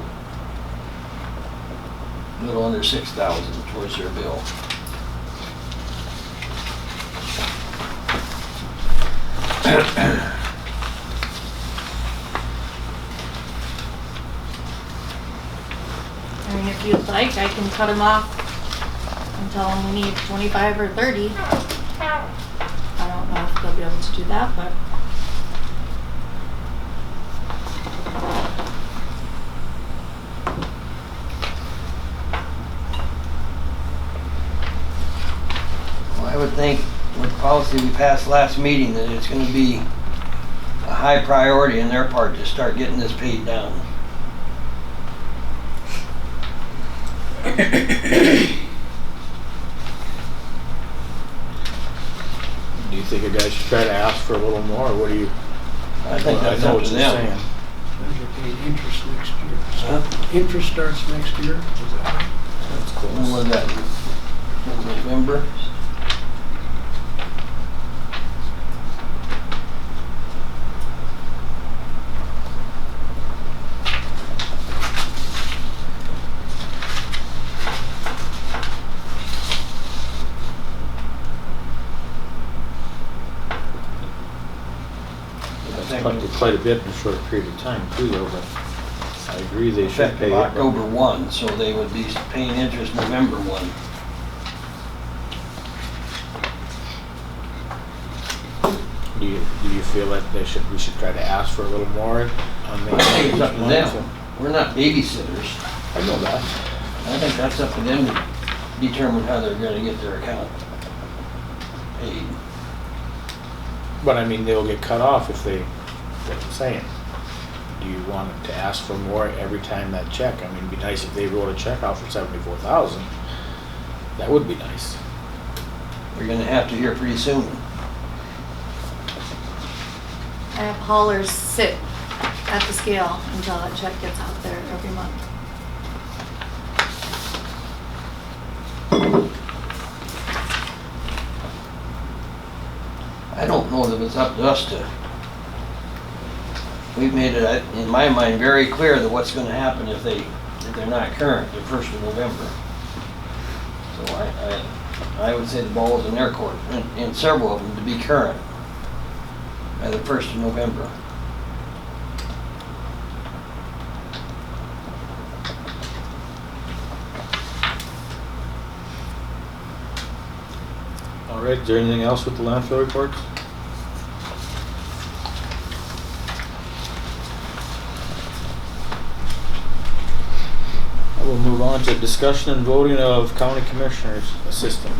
little under 6,000 towards their bill. I mean, if you'd like, I can cut them off and tell them we need 25 or 30. I don't know if they'll be able to do that, but. Well, I would think with the policy we passed last meeting that it's gonna be a high priority on their part to start getting this paid down. Do you think a guy should try to ask for a little more, or what do you? I think that's I know up what to you're them. saying. They're paying interest next year. Huh? Interest starts next year, is that right? That's When close. was that? in November. That's quite a bit in a short period of time too, though, but I agree they should pay Effective it. October 1, so they would be paying interest November 1. Do you feel that we should try to ask for a little more on the? I think it's up to them. We're not babysitters. I know that. I think that's up to them to determine how they're gonna get their account paid. But I mean, they'll get cut off if they, what I'm saying. Do you want to ask for more every time that check? I mean, it'd be nice if they wrote a check out for 74,000. That would be nice. We're gonna have to hear pretty soon. I have haulers sit at the scale until that check gets out there every month. I don't know that it's up to us to, we've made it, in my mind, very clear that what's gonna happen if they're not current the 1st of November. So I would say the ball is in their court, in several of them, to be current by the 1st of November. All right, is there anything else with the landfill reports? I will move on to discussion and voting of county commissioners assistant.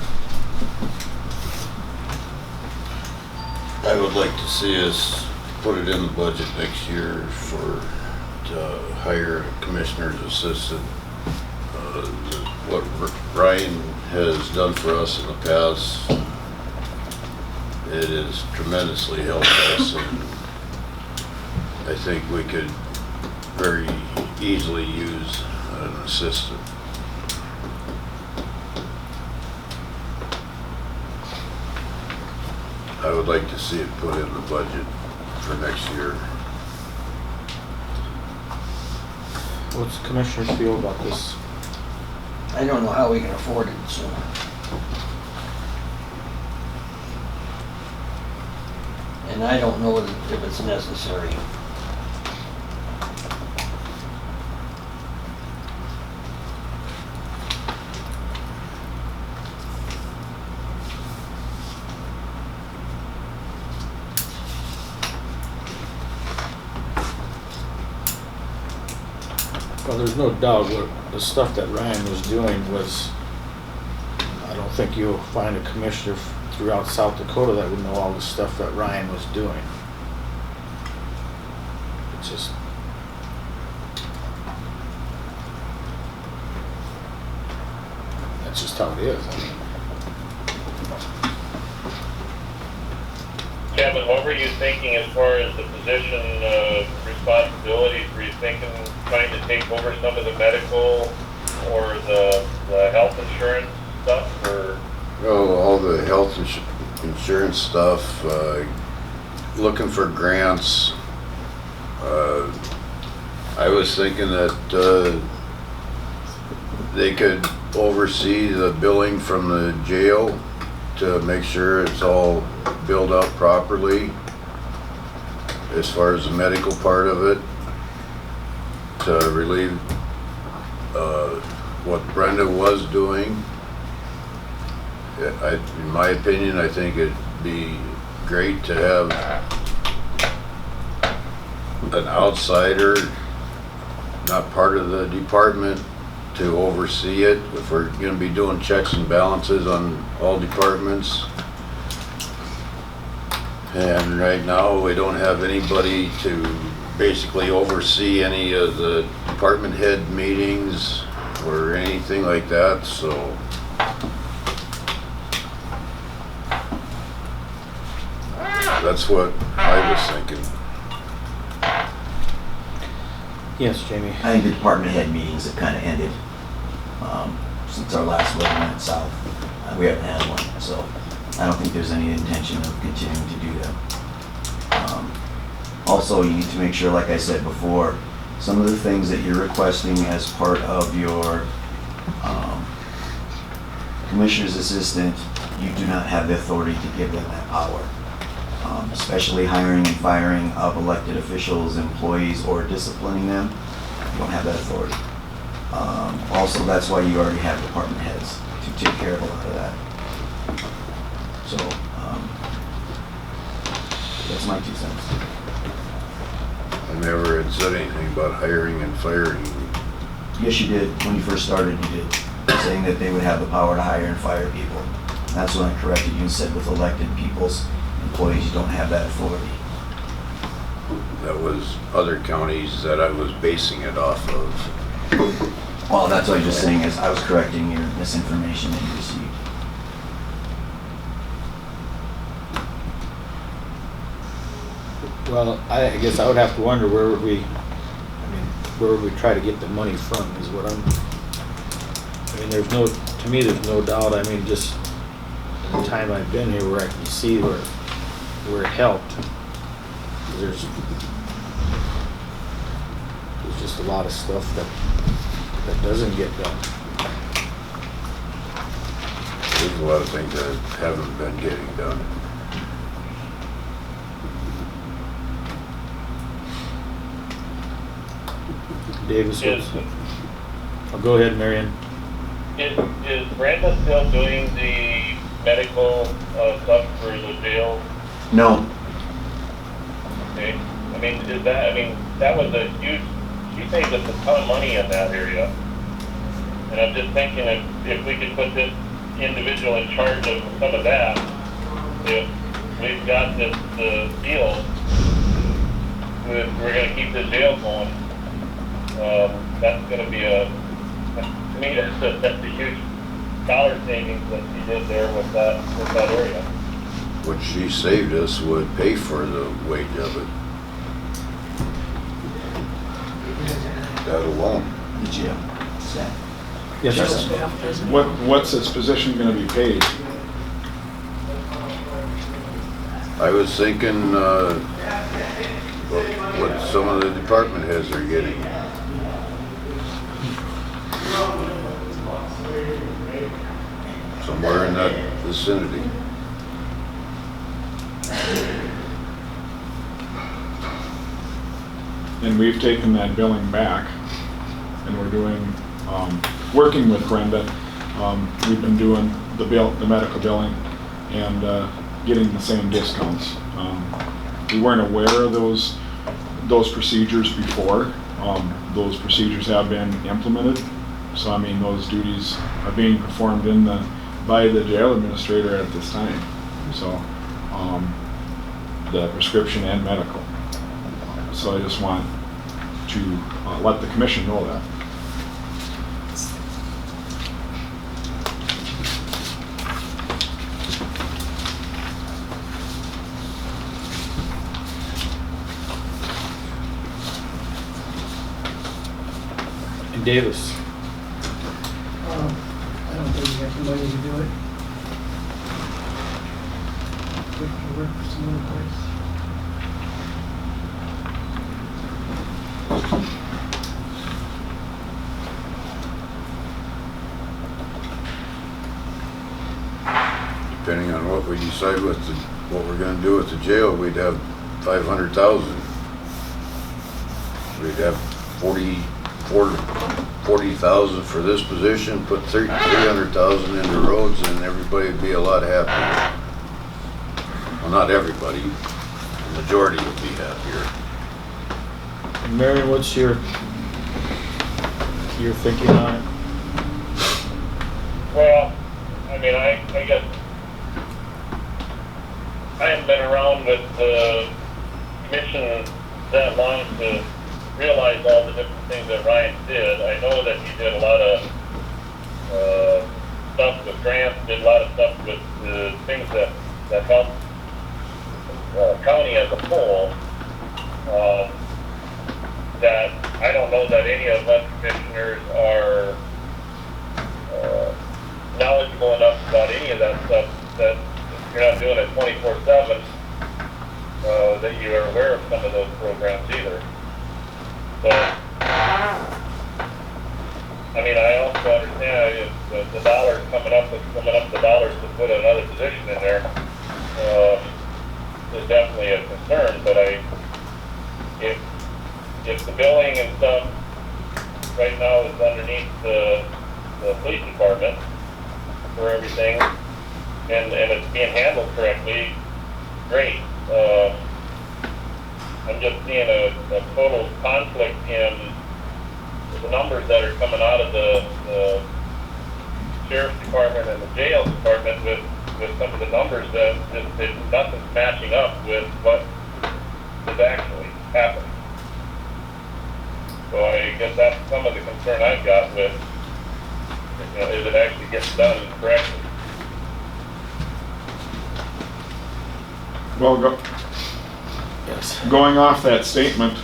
I would like to see us put it in the budget next year to hire a commissioner's assistant. What Ryan has done for us in the past, it has tremendously helped us, and I think we could very easily use an assistant. I would like to see it put in the budget for next year. What's the commissioners feel about this? I don't know how we can afford it, so. And I don't know if it's necessary. Well, there's no doubt what the stuff that Ryan was doing was, I don't think you'll find a commissioner throughout South Dakota that would know all the stuff that Ryan was doing. It's just, that's just how it is. I mean, Kevin, what were you thinking as far as the position responsibilities? Were you thinking trying to take over some of the medical or the health insurance stuff, or? Oh, all the health insurance stuff, looking for grants. I was thinking that they could oversee the billing from the jail to make sure it's all billed out properly as far as the medical part of it, to relieve what Brenda was doing. In my opinion, I think it'd be great to have an outsider, not part of the department, to oversee it if we're going to be doing checks and balances on all departments. And right now we don't have anybody to basically oversee any of the department head meetings or anything like that, so that's what I was thinking. yes, Jamie. I think the department head meetings have kind of ended. since our last one went south. We haven't had one, so I don't think there's any intention of continuing to do that. Also, you need to make sure, like I said before, some of the things that you're requesting as part of your commissioner's assistant, you do not have the authority to give them that power. Especially hiring and firing of elected officials, employees, or disciplining them, you don't have that authority. Also, that's why you already have department heads to take care of a lot of that. So, that's my 2 cents. I never had said anything about hiring and firing. Yes, you did. When you first started, you did. Saying that they would have the power to hire and fire people. That's when I corrected you and said with elected people's employees, you don't have that authority. That was other counties that I was basing it off of. Well, that's what I was just saying is I was correcting your misinformation that you received. Well, I guess I would have to wonder where would we try to get the money from is what I mean, to me, there's no doubt, I mean, just in the time I've been here where I can see where it helped. There's just a lot of stuff that doesn't get done. There's a lot of things that haven't been getting done. Davis, oh, go ahead, Marion. Is Brenda still doing the medical stuff for the jail? No. Okay. That was a huge, she saved us a ton of money in that area. And I'm just thinking if we could put this individual in charge of some of that, if we've got this deal, we're gonna keep the jail going. That's gonna be to me, that's a huge dollar savings that she did there with that area. What she saved us would pay for the wage of it. That alone. The jail staff. Yes, Jail sir. staff doesn't. What's its position gonna be paid? I was thinking, what some of the department heads are getting. Somewhere in that vicinity. And we've taken that billing back, and we're doing, working with Brenda, we've been doing the medical billing and getting the same discounts. We weren't aware of those procedures before. Those procedures have been implemented. So I mean, those duties are being performed by the jail administrator at this time. So, the prescription and medical. So I just want to let the commission know that. And Davis. I don't think we have the money to do it. We can work for some other place. Depending on what we decide what we're gonna do with the jail, we'd have 500,000. We'd have 40,000 for this position, put 300,000 into roads, and everybody'd be a lot happier. Well, not everybody, the majority would be happier. Marion, what's your thinking on it? Well, I mean, I guess I haven't been around with the commission that long to realize all the different things that Ryan did. I know that he did a lot of stuff with grants, did a lot of stuff with things that helped county as a whole. That I don't know that any of us commissioners are knowledgeable enough about any of that stuff that you're not doing it 24/7, that you are aware of some of those programs either. So, I mean, I also understand if the dollars coming up the dollars to put another position in there, is definitely a concern, but if the billing and stuff right now is underneath the police department for everything, and it's being handled correctly, great. I'm just seeing a total conflict in the numbers that are coming out of the sheriff's department and the jail department with some of the numbers that nothing's matching up with what is actually happening. So I guess that's some of the concern I've got with, is it actually gets done correctly? Well, Yes. going off that statement,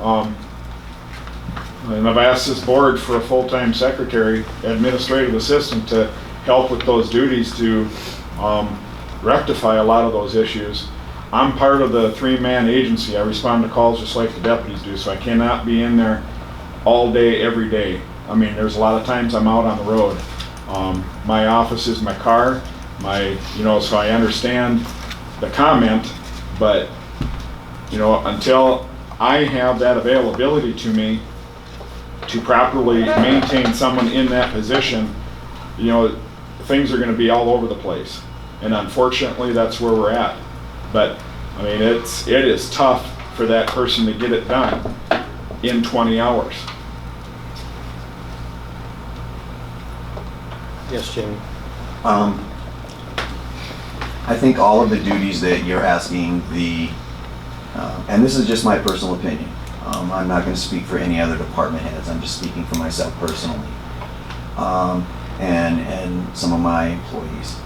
and I've asked this board for a full-time secretary, administrative assistant to help with those duties to rectify a lot of those issues. I'm part of the 3-man agency. I respond to calls just like the deputies do, so I cannot be in there all day, every day. I mean, there's a lot of times I'm out on the road. My office is my car, so I understand the comment, but, until I have that availability to me to properly maintain someone in that position, things are going to be all over the place. And unfortunately, that's where we're at. But, I mean, it is tough for that person to get it done in 20 hours. Yes, Jamie. I think all of the duties that you're asking and this is just my personal opinion. I'm not going to speak for any other department heads. I'm just speaking for myself personally, and some of my employees.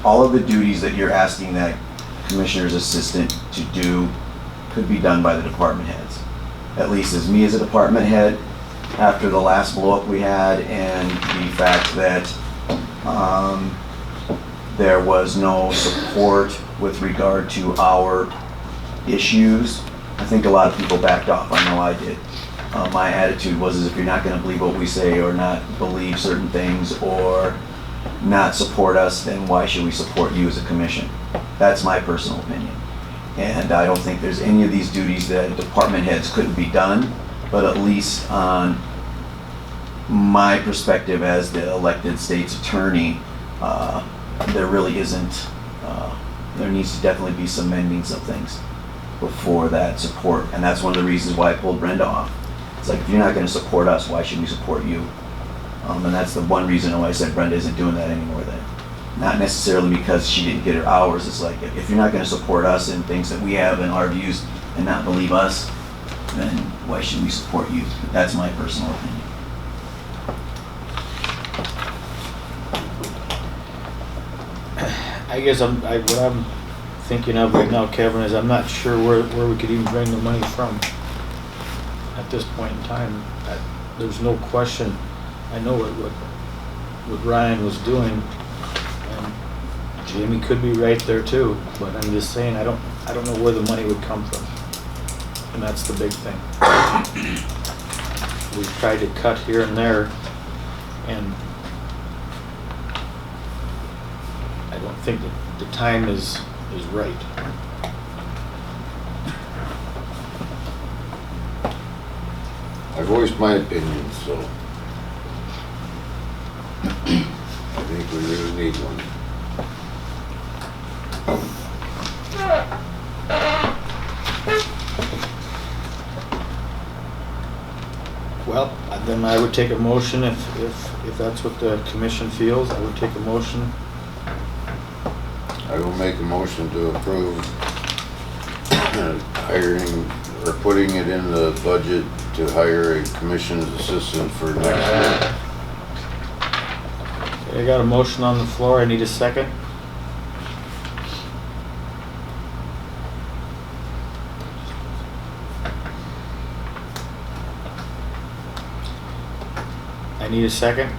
All of the duties that you're asking that commissioner's assistant to do could be done by the department heads. At least as me as a department head, after the last blow up we had and the fact that there was no support with regard to our issues, I think a lot of people backed off. I know I did. My attitude was if you're not going to believe what we say or not believe certain things or not support us, then why should we support you as a commission? That's my personal opinion. And I don't think there's any of these duties that department heads couldn't be done, but at least on my perspective as the elected state's attorney, there really isn't, there needs to definitely be some mendings of things before that support. And that's one of the reasons why I pulled Brenda off. It's like, if you're not going to support us, why should we support you? And that's the one reason why I said Brenda isn't doing that anymore then. Not necessarily because she didn't get her hours. It's like, if you're not going to support us in things that we have in our views and not believe us, then why should we support you? That's my personal opinion. I guess what I'm thinking of right now, Kevin, is I'm not sure where we could even bring the money from at this point in time. There's no question. I know what Ryan was doing, and Jamie could be right there too. But I'm just saying I don't know where the money would come from, and that's the big thing. We've tried to cut here and there, and I don't think that the time is right. I've voiced my opinion, so I think we really need one. Well, then I would take a motion if that's what the commission feels. I would take a motion. I will make a motion to approve hiring or putting it in the budget to hire a commission's assistant for next year. Okay, I got a motion on the floor. I need a second. I need a second.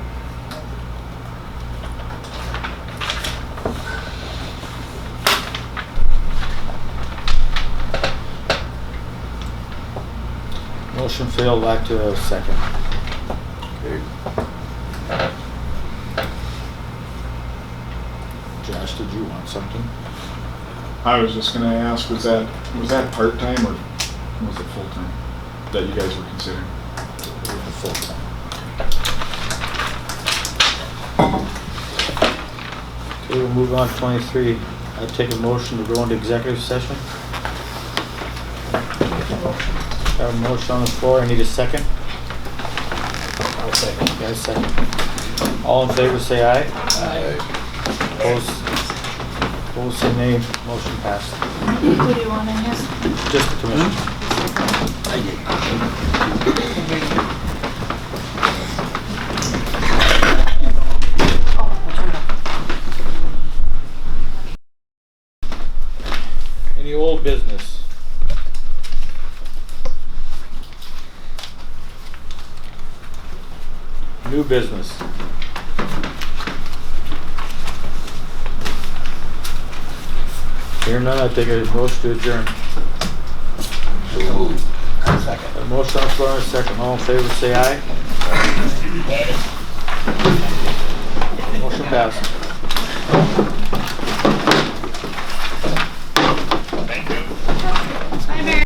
Motion failed, lack to a second. Okay. Josh, did you want something? I was just gonna ask, was that part-time or was it full-time that you guys were considering? Full-time. Okay, we'll move on to 23. I take a motion to go into executive session. Have a motion on the floor. I need a second. I'll second. Got a second. All in favor, say aye. Aye. Opposed, say nay. Motion passed. Who do you want in here? Just the commission. Any old business? New business? Hearing none, I take a motion to adjourn. So moved. A motion on the floor, and a second. All in favor, say aye. Motion passed.